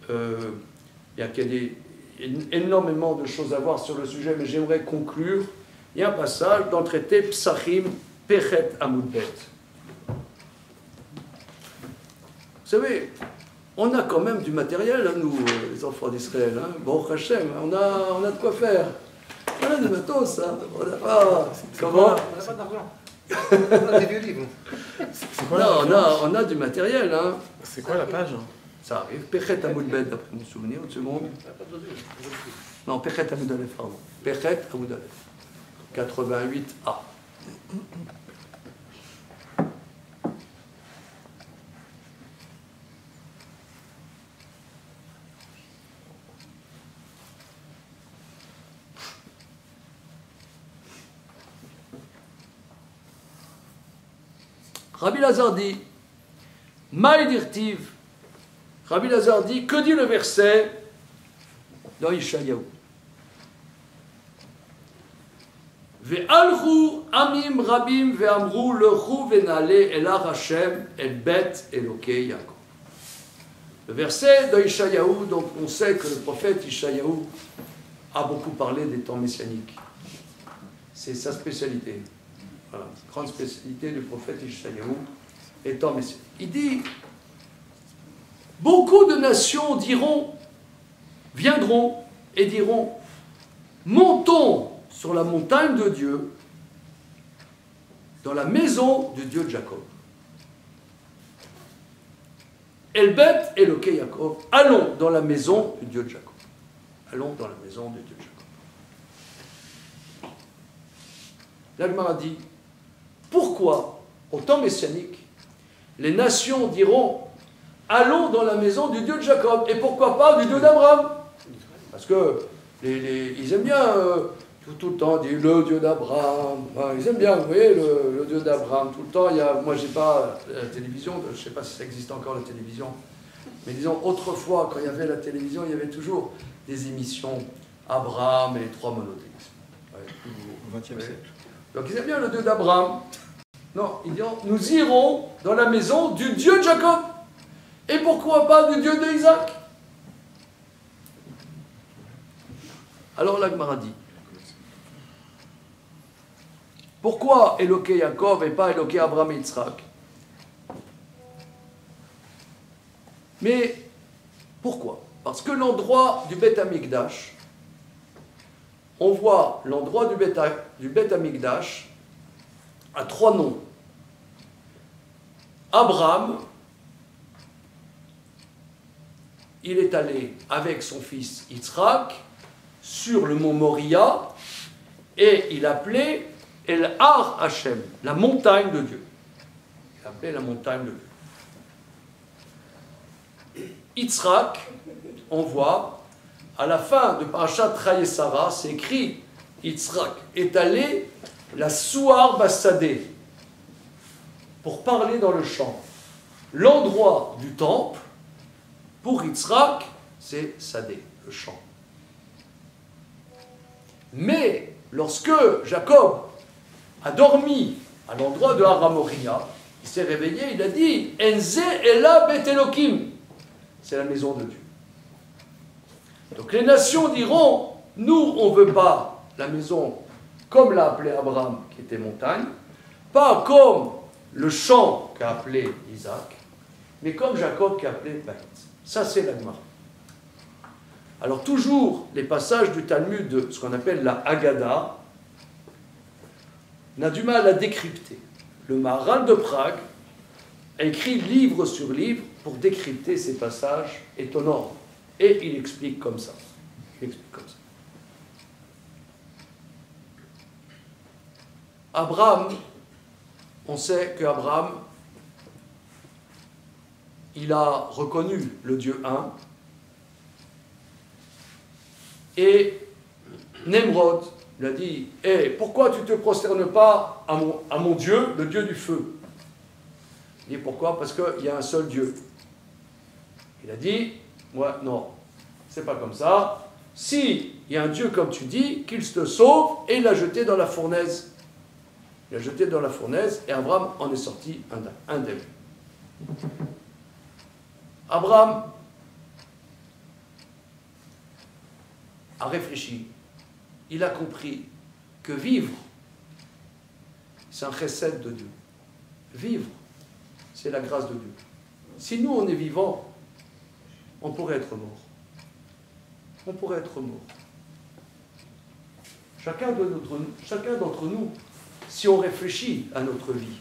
il y a énormément de choses à voir sur le sujet, mais j'aimerais conclure. Il y a un passage dans le traité Psachim, Pechet Amudbet. Vous savez, on a quand même du matériel, hein, nous, les enfants d'Israël. Hein. Bon, Hachem, on a de quoi faire. On a du matos, hein. Comment? On n'a pas d'argent. On a des vieux livres. C'est quoi on a du matériel. Hein. C'est quoi la page? Ça arrive. Pechet Amudbet, d'après mon souvenir, une seconde. Non, Pechet Amudalef, pardon. Pechet Amudalef. 88A. Rabbi Lazar dit, Maïdirtiv, Rabbi Lazar dit, que dit le verset dans Ishayahu? Ve'alchu amim rabim ve'amru lechu ve'nale elar Hashem el bet Elokei Yaakov. Le verset de Ishayahu, donc on sait que le prophète Ishayahu a beaucoup parlé des temps messianiques. C'est sa spécialité. Voilà, grande spécialité du prophète Ishayahu, les temps messianiques. Il dit, beaucoup de nations diront, viendront et diront, montons sur la montagne de Dieu, dans la maison du Dieu de Jacob. Elbet Elokei Yaakov, allons dans la maison du Dieu de Jacob. Allons dans la maison du Dieu de Jacob. L'Agmara dit, pourquoi, au temps messianique, les nations diront, allons dans la maison du Dieu de Jacob, et pourquoi pas du Dieu d'Abraham? Parce que ils aiment bien tout le temps dire le Dieu d'Abraham. Enfin, ils aiment bien, vous voyez, le Dieu d'Abraham. Tout le temps, moi, j'ai pas la télévision, je ne sais pas si ça existe encore la télévision, mais disons, autrefois, quand il y avait la télévision, il y avait toujours des émissions Abraham et les trois monothéismes. Au XXe siècle. Donc, ils aiment bien le Dieu d'Abraham. Non, ils diront, nous irons dans la maison du Dieu de Jacob. Et pourquoi pas du Dieu d'Isaac? Alors la Gemara dit, pourquoi Elokei Yaakov et pas Elokei Abraham et Yitzhak? Mais pourquoi? Parce que l'endroit du Beth Amikdash, on voit l'endroit du Beth Amikdash à trois noms. Abraham, il est allé avec son fils Yitzhak sur le mont Moria et il appelait El Har Hashem, la montagne de Dieu. Il appelait la montagne de Dieu. Yitzhak, on voit, à la fin de Parashat Chayesara, c'est écrit, Yitzhak est allé la Souar Bassadeh pour parler dans le champ. L'endroit du temple, pour Yitzhak, c'est Sadeh, le champ. Mais lorsque Jacob a dormi à l'endroit de Har Moria, il s'est réveillé, il a dit Enze Ela Bet Elokim, c'est la maison de Dieu. Donc les nations diront, nous on ne veut pas la maison comme l'a appelé Abraham, qui était montagne, pas comme le champ qu'a appelé Isaac, mais comme Jacob qui a appelé Beit. Ça c'est la Gemara. Alors toujours les passages du Talmud de ce qu'on appelle la Haggadah, on a du mal à décrypter. Le Maharal de Prague a écrit livre sur livre pour décrypter ces passages étonnants. Et il explique comme ça. Abraham, on sait qu'Abraham, il a reconnu le Dieu un. Et Nemrod lui a dit, pourquoi tu ne te prosternes pas à mon Dieu, le Dieu du feu? Il dit, pourquoi? Parce qu'il y a un seul Dieu. Il a dit, non, c'est pas comme ça. Si il y a un Dieu comme tu dis, qu'il te sauve, et il l'a jeté dans la fournaise. Il l'a jeté dans la fournaise, et Abraham en est sorti indemne. Abraham a réfléchi, il a compris que vivre, c'est un chesed de Dieu. Vivre, c'est la grâce de Dieu. Si nous, on est vivants, on pourrait être mort. On pourrait être mort. Chacun d'entre nous, si on réfléchit à notre vie,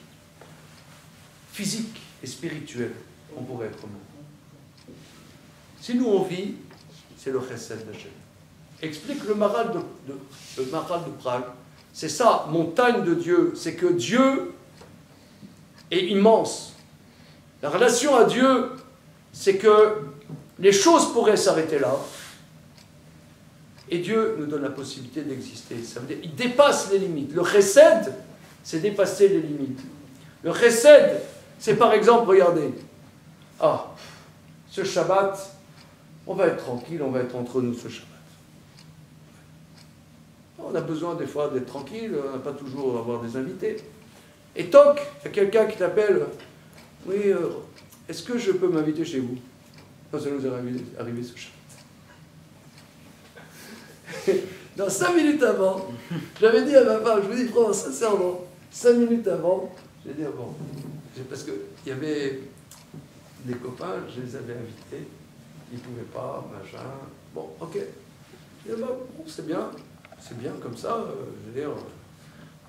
physique et spirituelle, on pourrait être mort. Si nous, on vit, c'est le chesed d'Hachem. Explique le Maharal de Prague C'est ça, montagne de Dieu. C'est que Dieu est immense. La relation à Dieu, c'est que les choses pourraient s'arrêter là. Et Dieu nous donne la possibilité d'exister. Ça veut dire qu'il dépasse les limites. Le chesed, c'est dépasser les limites. Le chesed, c'est par exemple, regardez, ce Shabbat, on va être tranquille, on va être entre nous ce Shabbat. On a besoin des fois d'être tranquille, on n'a pas toujours à avoir des invités. Et toc, il y a quelqu'un qui t'appelle, oui, est-ce que je peux m'inviter chez vous? Ça nous est arrivé ce Shabbat. Dans 5 minutes avant, j'avais dit à ma femme, je vous dis vraiment sincèrement, 5 minutes avant, j'ai dit, bon, parce qu'il y avait des copains, je les avais invités, ils ne pouvaient pas, machin, bon, ok. Je dis, bon, c'est bien comme ça, je veux dire,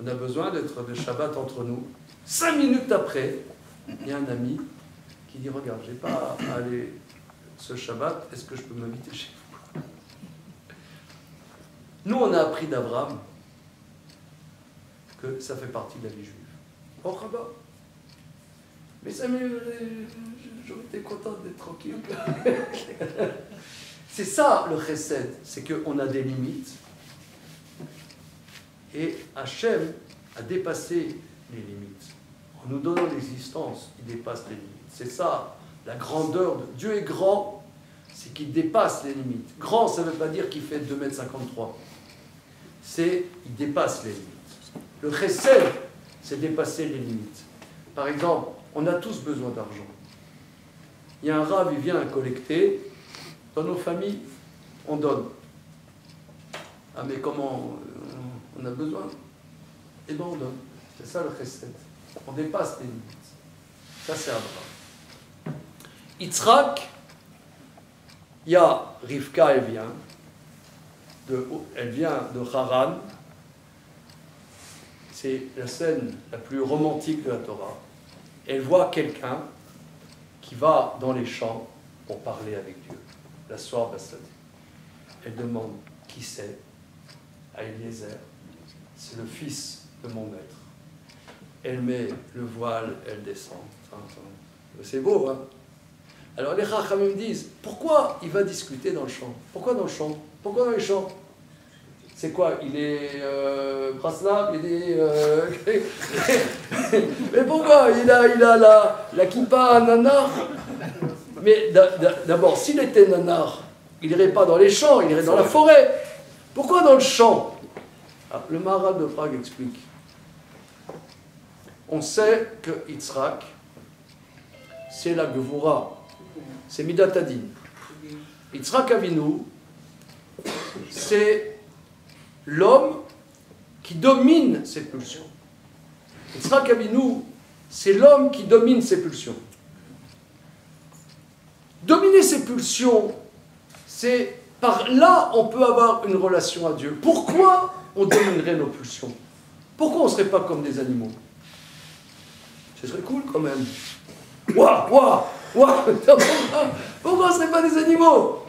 on a besoin d'être de Shabbat entre nous. 5 minutes après, il y a un ami qui dit, regarde, je n'ai pas à aller ce Shabbat, est-ce que je peux m'inviter chez vous? Nous, on a appris d'Abraham que ça fait partie de la vie juive. Bon, Rabat. Mais 5 minutes, j'aurais été content d'être tranquille. C'est ça le chesed, c'est qu'on a des limites. Et Hachem a dépassé les limites. En nous donnant l'existence, il dépasse les limites. C'est ça, la grandeur de Dieu est grand, c'est qu'il dépasse les limites. Grand, ça ne veut pas dire qu'il fait 2,53 m. C'est, il dépasse les limites. Le chesed, c'est dépasser les limites. Par exemple, on a tous besoin d'argent. Il y a un rave, il vient collecter. Dans nos familles, on donne. Ah mais comment on a besoin? Eh bien on donne. C'est ça le chesed. On dépasse les limites. Ça c'est Abraham. Yitzhak, il y a Rivka, elle vient de Haran. C'est la scène la plus romantique de la Torah. Elle voit quelqu'un qui va dans les champs pour parler avec Dieu. La soir Bassadé. Elle demande qui c'est. À Eliezer. C'est le fils de mon maître. Elle met le voile, elle descend. C'est beau, hein? Alors les Chachamim disent, pourquoi il va discuter dans le champ? Pourquoi dans le champ? Pourquoi dans les champs? C'est quoi? Il est Braslav, il est... Mais pourquoi? Il a la kippa à nanar. Mais d'abord, s'il était nanar, il n'irait pas dans les champs, il irait dans la forêt. Pourquoi dans le champ? Le Maharal de Prague explique. On sait que Yitzhak, c'est la Gevura, c'est Midat Hadin. Yitzhak Avinu, c'est l'homme qui domine ses pulsions. Yitzhak Avinu, c'est l'homme qui domine ses pulsions. Dominer ses pulsions, c'est par là on peut avoir une relation à Dieu. Pourquoi on dominerait nos pulsions? Pourquoi on ne serait pas comme des animaux? Ce serait cool quand même. Pourquoi on ne serait pas des animaux?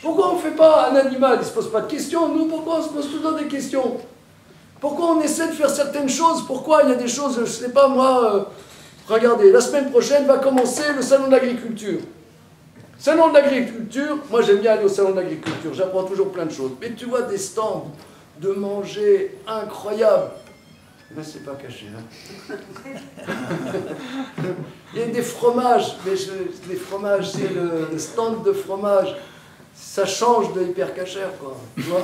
Pourquoi on ne fait pas un animal? Il ne se pose pas de questions. Nous, pourquoi on se pose tout le temps des questions? Pourquoi on essaie de faire certaines choses? Pourquoi il y a des choses, je ne sais pas moi, regardez, la semaine prochaine va commencer le salon de l'agriculture. Salon de l'agriculture, moi j'aime bien aller au salon de l'agriculture, j'apprends toujours plein de choses. Mais tu vois des stands de manger incroyables. Mais c'est pas caché, hein. Il y a des fromages, mais les fromages, c'est le stand de fromage. Ça change de hyper cachère, quoi. Tu vois,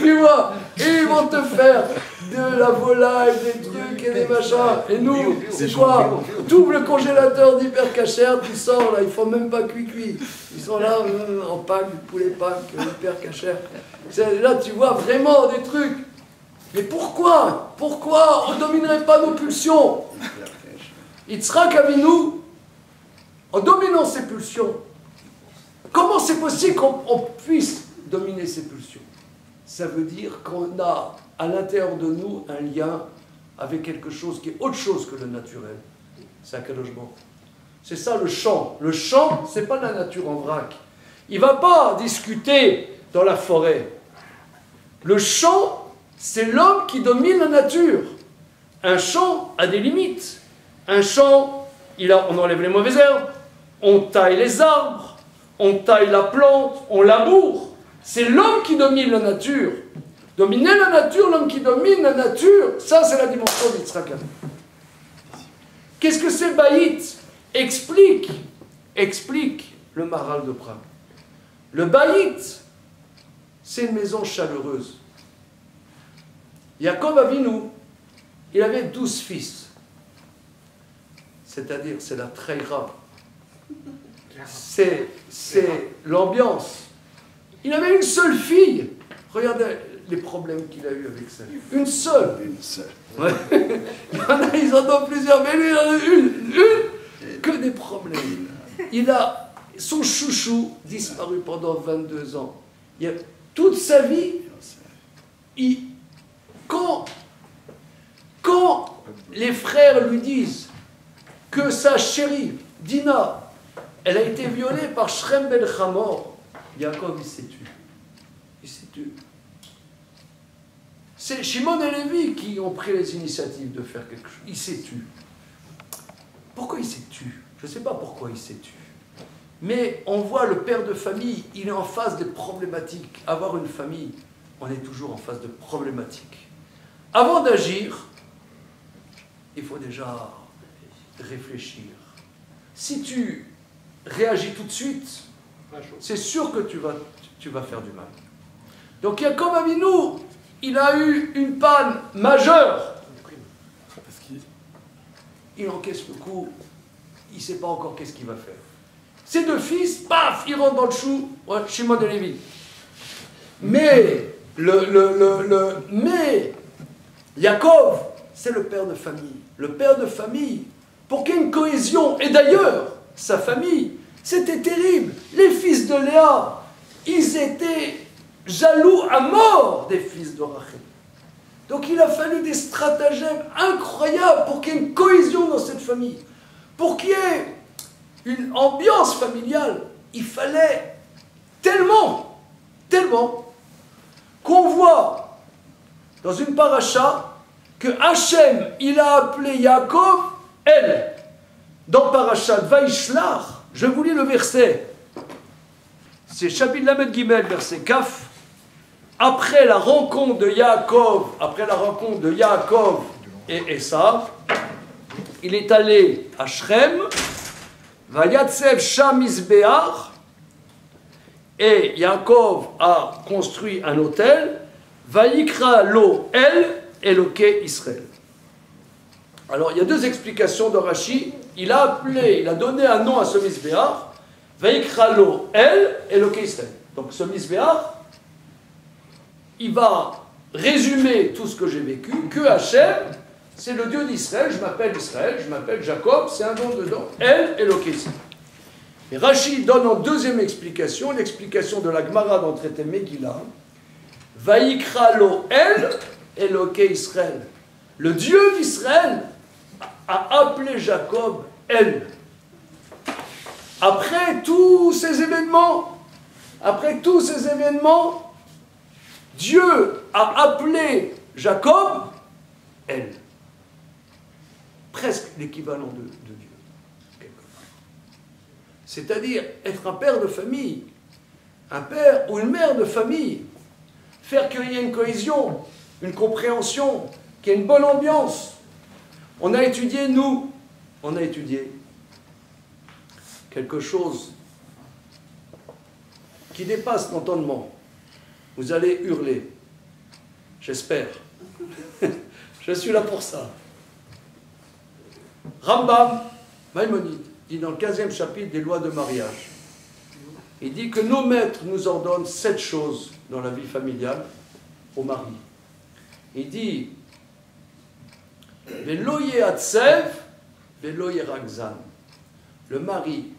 tu vois, et ils vont te faire de la volaille, des trucs et des machins. Et nous, c'est quoi? Double congélateur d'hyper cachère, tu sors là, ils font même pas cuit. Ils sont là en pack, poulet pack, hyper cachère. Là, tu vois vraiment des trucs. Mais pourquoi on ne dominerait pas nos pulsions? Yitzhak Avinu, en dominant ses pulsions, comment c'est possible qu'on puisse dominer ses pulsions? Ça veut dire qu'on a à l'intérieur de nous un lien avec quelque chose qui est autre chose que le naturel. C'est un calogement. C'est ça le chant. Le chant, c'est pas la nature en vrac. Il ne va pas discuter dans la forêt. Le champ, c'est l'homme qui domine la nature. Un champ a des limites. Un champ, on enlève les mauvaises herbes, on taille les arbres, on taille la plante, on laboure. C'est l'homme qui domine la nature. Dominer la nature, l'homme qui domine la nature, ça c'est la dimension d'Yitzhak. Qu'est-ce que c'est Baït? Explique le Maharal de Prague. Le Baït, c'est une maison chaleureuse. Yaakov Avinu, il avait 12 fils. C'est-à-dire, c'est la traïra. C'est l'ambiance. Il avait une seule fille. Regardez les problèmes qu'il a eu avec ça. Une seule. Une seule. Ouais. Il y en a, ils en ont plusieurs, mais lui, il en a une. Que des problèmes. Il a son chouchou disparu pendant 22 ans. Toute sa vie, quand les frères lui disent que sa chérie, Dina, elle a été violée par Shrem ben Hamor, Yaakov, il s'est tué. Il s'est tué. C'est Shimon et Lévi qui ont pris les initiatives de faire quelque chose. Il s'est tué. Pourquoi il s'est tué? Je ne sais pas pourquoi il s'est tué. Mais on voit le père de famille, il est en face des problématiques. Avoir une famille, on est toujours en face de problématiques. Avant d'agir, il faut déjà réfléchir. Si tu réagis tout de suite, c'est sûr que tu vas faire du mal. Donc Yaakov Avinu, il a eu une panne majeure. Il encaisse le coup, il ne sait pas encore qu'est-ce qu'il va faire. Ses deux fils, paf, ils rentrent dans le chou, ouais, Shimon et Lévi. Mais, mais, Yaakov, c'est le père de famille. Le père de famille, pour qu'il y ait une cohésion, et d'ailleurs, sa famille, c'était terrible. Les fils de Léa, ils étaient jaloux à mort des fils de Rachel. Donc il a fallu des stratagèmes incroyables pour qu'il y ait une cohésion dans cette famille. Pour qu'il y ait une ambiance familiale, il fallait tellement qu'on voit dans une paracha que Hachem, il a appelé Yaakov El. Dans parachat Vaishlach, je vous lis le verset. C'est chapitre Lamed Gimel, verset Kaf. Après la rencontre de Yaakov et Esav, il est allé à Shrem, Vayatsev Sham Mizbeach, et Yaakov a construit un autel, Vayikra lo El Eloké Israël. Alors il y a deux explications de Rashi. Il a donné un nom à ce Mizbeach, Vayikra lo El Eloké Israël. Donc ce Mizbeach, il va résumer tout ce que j'ai vécu, que Hachem, c'est le Dieu d'Israël, je m'appelle Jacob, c'est un nom dedans, El Eloké Israël. Et Rashi donne en deuxième explication, l'explication de la Gemara dans le traité Megillah, Vayikra lo El Eloké Israël. Le Dieu d'Israël a appelé Jacob El. Après tous ces événements, Dieu a appelé Jacob El. Presque l'équivalent de Dieu. C'est-à-dire être un père de famille, un père ou une mère de famille, faire qu'il y ait une cohésion, une compréhension, qu'il y ait une bonne ambiance. On a étudié quelque chose qui dépasse l'entendement. Vous allez hurler. J'espère. Je suis là pour ça. Rambam, Maïmonide, dit dans le 15e chapitre des lois de mariage, il dit que nos maîtres nous ordonnent 7 choses dans la vie familiale au mari. Il dit Velo yehatsev, velo yeragzan. Le mari,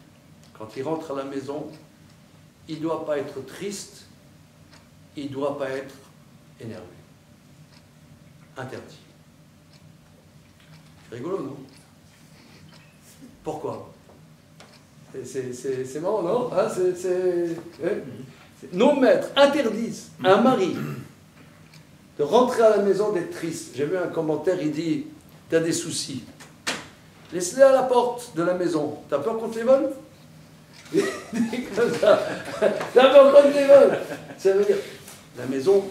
quand il rentre à la maison, il ne doit pas être triste, il ne doit pas être énervé. Interdit. C'est rigolo, non? Pourquoi? C'est marrant, non? Hein, Nos maîtres interdisent à un mari de rentrer à la maison d'être triste. J'ai vu un commentaire, il dit, t'as des soucis. Laisse-les à la porte de la maison. T'as peur qu'on te les vole? Il dit comme ça. T'as peur qu'on te les vole? Ça veut dire, la maison,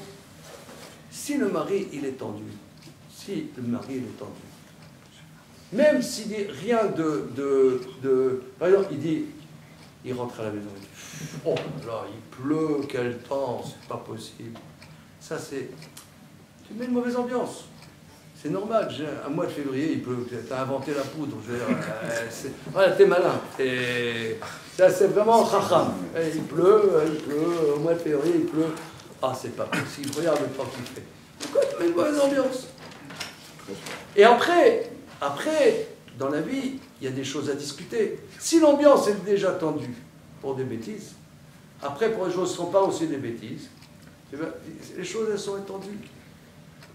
si le mari, il est tendu, même s'il dit rien par exemple, il rentre à la maison, il dit, oh là, il pleut, quel temps, c'est pas possible. Ça, tu mets une mauvaise ambiance. C'est normal, un mois de février, il pleut, t'as inventé la poudre, je veux dire, voilà, t'es malin. Ça, c'est vraiment chacham. Il pleut, au mois de février, il pleut. Ah, c'est pas possible, regarde le temps qu'il fait. Pourquoi tu mets une mauvaise ambiance? Et après, dans la vie, il y a des choses à discuter. Si l'ambiance est déjà tendue pour des bêtises, après, pour les choses ne sont pas aussi des bêtises, les choses, elles sont étendues.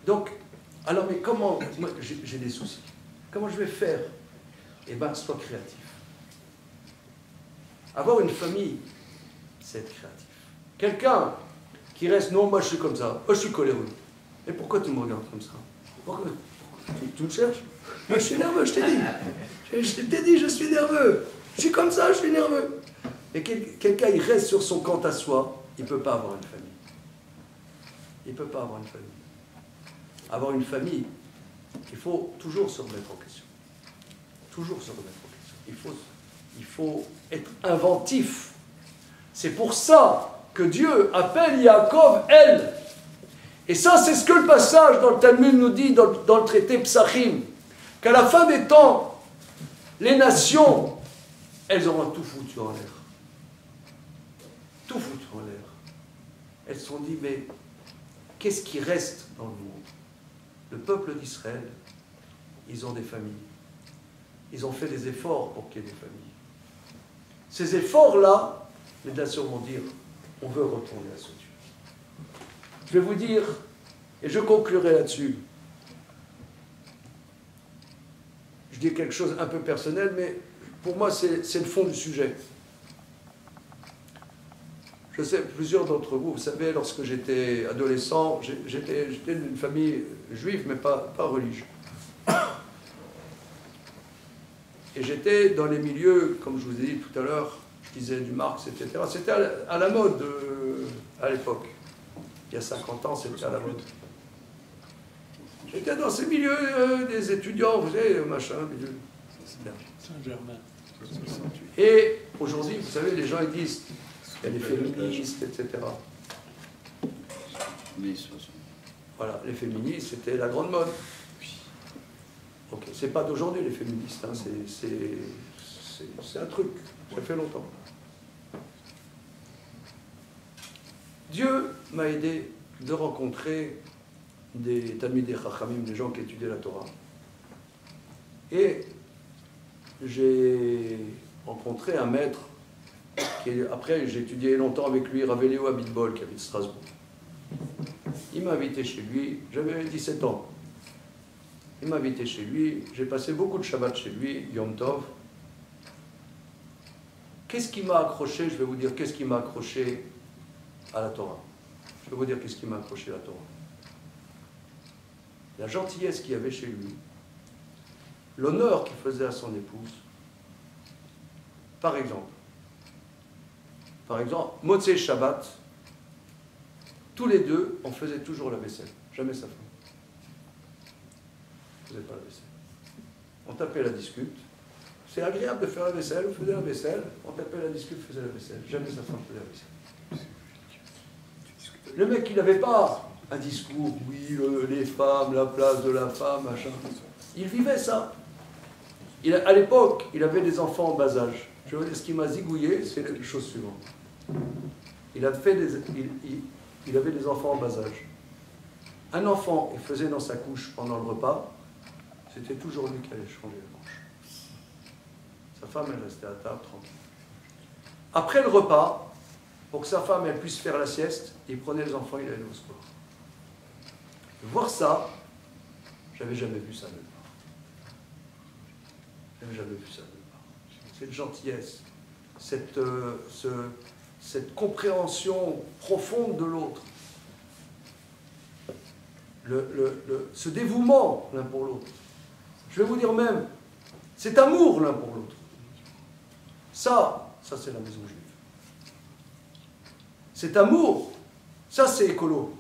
Donc, alors, mais comment, moi, j'ai des soucis. Comment je vais faire? Eh bien, sois créatif. Avoir une famille, c'est être créatif. Quelqu'un qui reste, non, moi je suis comme ça, moi je suis coléreux. Et pourquoi tu me regardes comme ça? Pourquoi tu me cherches? Moi je suis nerveux, je t'ai dit. Je t'ai dit, je suis nerveux. Je suis comme ça, je suis nerveux. Et quelqu'un, il reste sur son compte à soi, il ne peut pas avoir une famille. Il ne peut pas avoir une famille. Avoir une famille, il faut toujours se remettre en question. Toujours se remettre en question. Il faut être inventif. C'est pour ça que Dieu appelle Yaakov El. Et ça, c'est ce que le passage dans le Talmud nous dit, dans le traité Psachim, qu'à la fin des temps, les nations, elles auront tout foutu en l'air. Tout foutu en l'air. Elles se sont dit, mais qu'est-ce qui reste dans le monde? Le peuple d'Israël, ils ont des familles. Ils ont fait des efforts pour qu'il y ait des familles. Ces efforts-là, les nations vont dire, on veut retourner à ce Dieu. Je vais vous dire, et je conclurai là-dessus, je dis quelque chose un peu personnel, mais pour moi c'est le fond du sujet. Je sais, plusieurs d'entre vous, vous savez, lorsque j'étais adolescent, j'étais d'une famille juive, mais pas religieuse. Et j'étais dans les milieux, comme je vous ai dit tout à l'heure, je disais du Marx, etc. C'était à la mode à l'époque. Il y a 50 ans, c'était à la mode. J'étais dans ces milieux des étudiants, vous savez, machin, milieu. Saint-Germain. Et aujourd'hui, vous savez, les gens ils disent, il y a les féministes, etc. Voilà, les féministes, c'était la grande mode. Ok, c'est pas d'aujourd'hui les féministes, hein, c'est un truc, ça fait longtemps. Dieu m'a aidé de rencontrer des Talmidei Chachamim, des gens qui étudiaient la Torah. Et j'ai rencontré un maître, après j'ai étudié longtemps avec lui, Rav Eliyahu Abitbol, qui habite Strasbourg. Il m'a invité chez lui, j'avais 17 ans. Il m'a invité chez lui, j'ai passé beaucoup de Shabbat chez lui, Yom Tov. Qu'est-ce qui m'a accroché? Je vais vous dire qu'est-ce qui m'a accroché à la Torah. Je vais vous dire qu'est-ce qui m'a accroché à la Torah. La gentillesse qu'il y avait chez lui, l'honneur qu'il faisait à son épouse. Par exemple, Motzei Shabbat, tous les deux, on faisait toujours la vaisselle, jamais sa femme. On ne faisait pas la vaisselle. On tapait la discute. C'est agréable de faire la vaisselle, on faisait la vaisselle, on tapait la discute, faisait la vaisselle. Jamais sa femme faisait la vaisselle. Le mec, il n'avait pas un discours, oui, les femmes, la place de la femme, machin. Il vivait ça. À l'époque, il avait des enfants en bas âge. Je veux dire, ce qui m'a zigouillé, c'est la chose suivante. Il avait des enfants en bas âge. Un enfant, il faisait dans sa couche pendant le repas, c'était toujours lui qui allait changer la couche. Sa femme, elle restait à table, tranquille. Après le repas, pour que sa femme elle puisse faire la sieste, il prenait les enfants, il allait au sport. Voir ça, j'avais jamais vu ça nulle part. J'avais jamais vu ça nulle part. Cette gentillesse, cette compréhension profonde de l'autre, ce dévouement l'un pour l'autre. Je vais vous dire même, cet amour l'un pour l'autre. Ça c'est la maison juive. Cet amour, ça c'est écolo.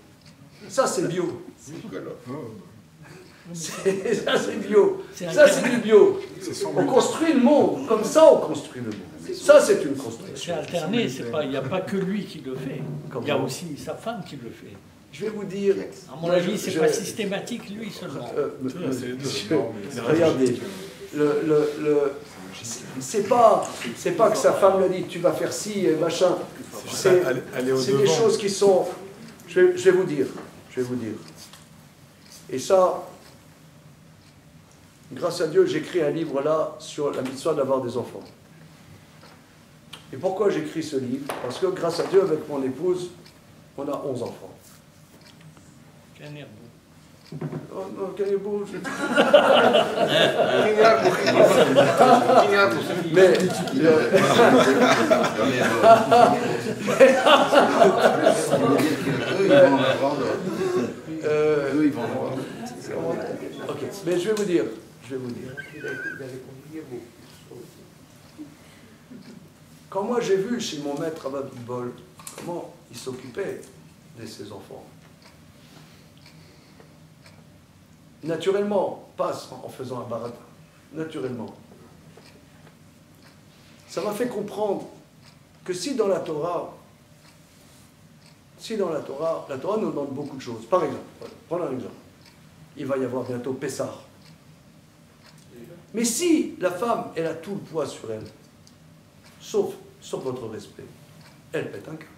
Ça c'est bio. Ça c'est bio. Ça c'est du bio. On construit le monde. Comme ça on construit le monde. Ça c'est une construction. C'est alterné, il n'y a pas que lui qui le fait. Il y a aussi sa femme qui le fait. Je vais vous dire... À mon avis, c'est pas systématique, lui seulement. Regardez, c'est pas que sa femme lui a dit tu vas faire ci et machin. C'est des choses qui sont... Je vais vous dire. Et ça, grâce à Dieu, j'écris un livre là sur la mitzvah d'avoir des enfants. Et pourquoi j'écris ce livre? Parce que grâce à Dieu, avec mon épouse, on a 11 enfants. Oh non, Canierbo, je... Mais... Ok, mais je vais vous dire. Quand moi j'ai vu chez mon maître Abba Bol comment il s'occupait de ses enfants, naturellement, pas en faisant un baratin, naturellement, ça m'a fait comprendre que si dans la Torah, la Torah nous demande beaucoup de choses. Par exemple, prenons un exemple. Il va y avoir bientôt Pessah. Mais si la femme, elle a tout le poids sur elle, sauf votre respect, elle pète un câble.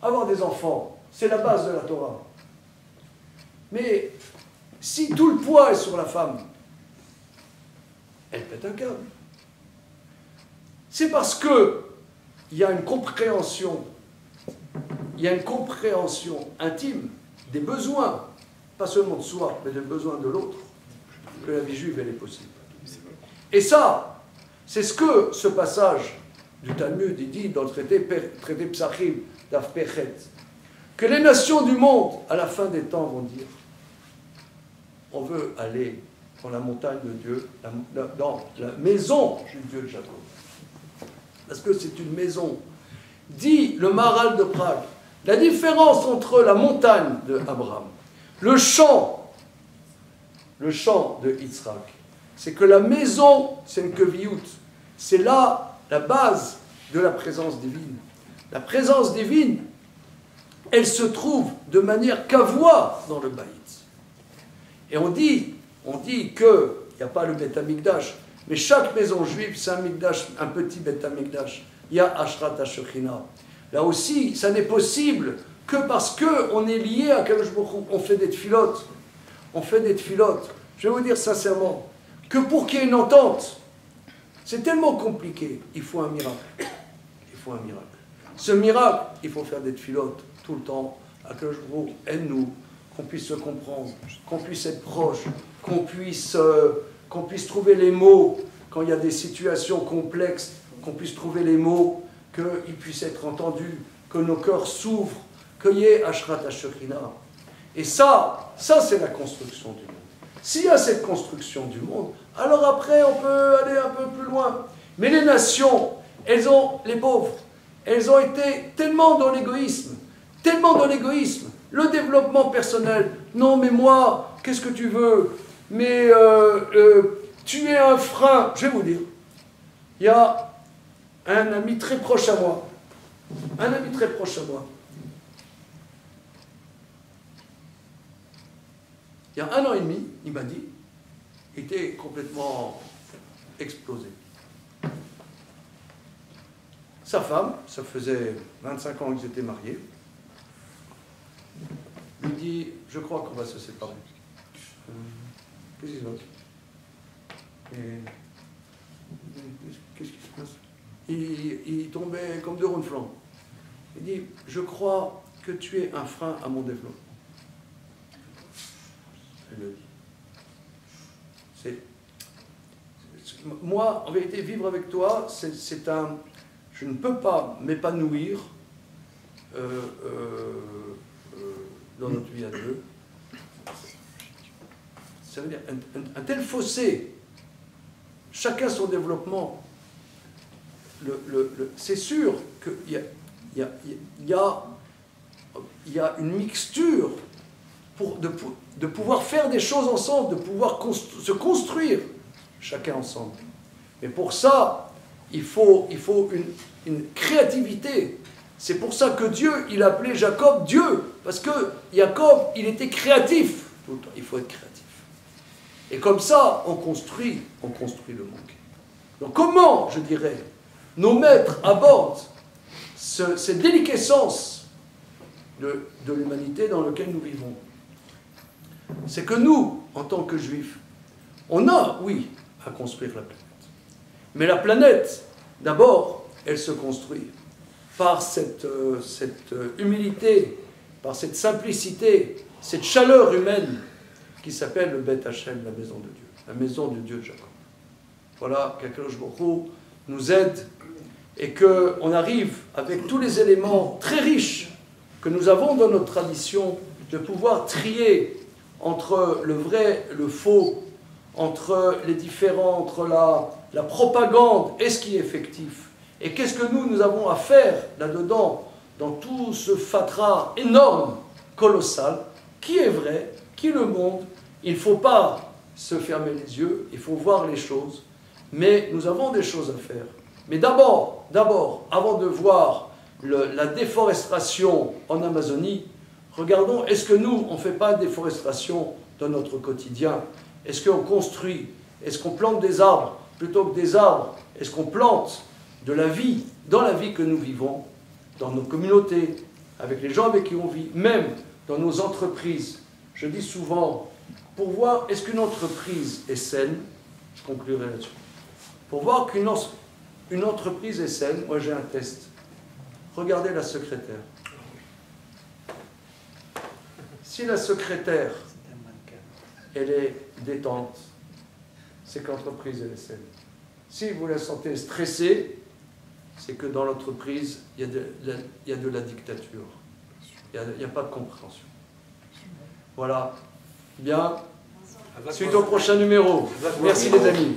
Avoir des enfants, c'est la base de la Torah. Mais si tout le poids est sur la femme, elle pète un câble. C'est parce que il y a une compréhension intime des besoins, pas seulement de soi, mais des besoins de l'autre, que la vie juive, elle est possible. Et ça, c'est ce que ce passage du Talmud, il dit dans le traité Psachim, d'Af Pechet, que les nations du monde, à la fin des temps, vont dire on veut aller dans la montagne de Dieu, dans la maison du Dieu de Jacob. Parce que c'est une maison. Dit le Maharal de Prague, la différence entre la montagne de Abraham, le champ de Yitzhak, c'est que la maison, c'est une keviout. C'est là la base de la présence divine. La présence divine, elle se trouve de manière qu'avoie dans le Baït. Et on dit qu'il n'y a pas le Beth Amikdash, mais chaque maison juive, c'est un Mikdash, un petit Beth Amikdash. Il y a Ashrat HaShekhinah. Là aussi, ça n'est possible que parce qu'on est lié à Kadosh Baruch Hu. On fait des tfilotes. Je vais vous dire sincèrement que pour qu'il y ait une entente, c'est tellement compliqué, il faut un miracle. Ce miracle, il faut faire des tfilotes tout le temps. À Kadosh Baruch Hu, aide-nous, qu'on puisse se comprendre, qu'on puisse être proche, qu'on puisse trouver les mots quand il y a des situations complexes, qu'on puisse trouver les mots, qu'ils puissent être entendus, que nos cœurs s'ouvrent, qu'il y ait Ashrat HaShekhinah. Et ça c'est la construction du monde. S'il y a cette construction du monde, alors après on peut aller un peu plus loin. Mais les nations, les pauvres, elles ont été tellement dans l'égoïsme, le développement personnel. Non mais moi, qu'est-ce que tu veux? Mais tu es un frein. Je vais vous dire, il y a un ami très proche à moi, il y a 1 an et demi, il m'a dit, il était complètement explosé. Sa femme, ça faisait 25 ans qu'ils étaient mariés, lui dit, je crois qu'on va se séparer. Qu'est-ce qui se passe? Qu'est-ce qui se passe? Il tombait comme de ronflant. Il dit, je crois que tu es un frein à mon développement. Elle le dit. Moi, en vérité, vivre avec toi, c'est un... je ne peux pas m'épanouir dans notre vie à deux. Ça veut dire un tel fossé, chacun son développement. C'est sûr qu'il y a une mixture de pouvoir faire des choses ensemble, de pouvoir se construire chacun ensemble. Mais pour ça, il faut une créativité. C'est pour ça que Dieu, il appelait Jacob Dieu, parce que Jacob, il était créatif. Tout le temps, il faut être créatif. Et comme ça, on construit le monde. Donc comment, je dirais, nos maîtres abordent cette déliquescence de l'humanité dans laquelle nous vivons? C'est que nous, en tant que juifs, on a, oui, à construire la planète. Mais la planète, d'abord, elle se construit par cette humilité, par cette simplicité, cette chaleur humaine qui s'appelle le Beth Hashem, la maison de Dieu, la maison de Dieu de Jacob. Voilà, qu'Akadosh Baruch Hu nous aide et qu'on arrive avec tous les éléments très riches que nous avons dans notre tradition de pouvoir trier entre le vrai et le faux, entre les différents, entre la propagande et ce qui est effectif. Et qu'est-ce que nous avons à faire là-dedans, dans tout ce fatras énorme, colossal, qui est vrai, qui est le monde. Il ne faut pas se fermer les yeux, il faut voir les choses, mais nous avons des choses à faire. Mais d'abord, avant de voir la déforestation en Amazonie, regardons, est-ce que nous, on ne fait pas de déforestation dans notre quotidien? Est-ce qu'on construit? Est-ce qu'on plante des arbres? Plutôt que des arbres, est-ce qu'on plante de la vie dans la vie que nous vivons, dans nos communautés, avec les gens avec qui on vit, même dans nos entreprises? Je dis souvent, pour voir est-ce qu'une entreprise est saine, je conclurai là-dessus. Pour voir qu'une entreprise est saine, moi j'ai un test. Regardez la secrétaire. Si la secrétaire, elle est détente, c'est que l'entreprise elle est saine. Si vous la sentez stressée, c'est que dans l'entreprise, il y a de la dictature. Il n'y a pas de compréhension. Voilà. Bien. Suite au prochain numéro. Merci les amis.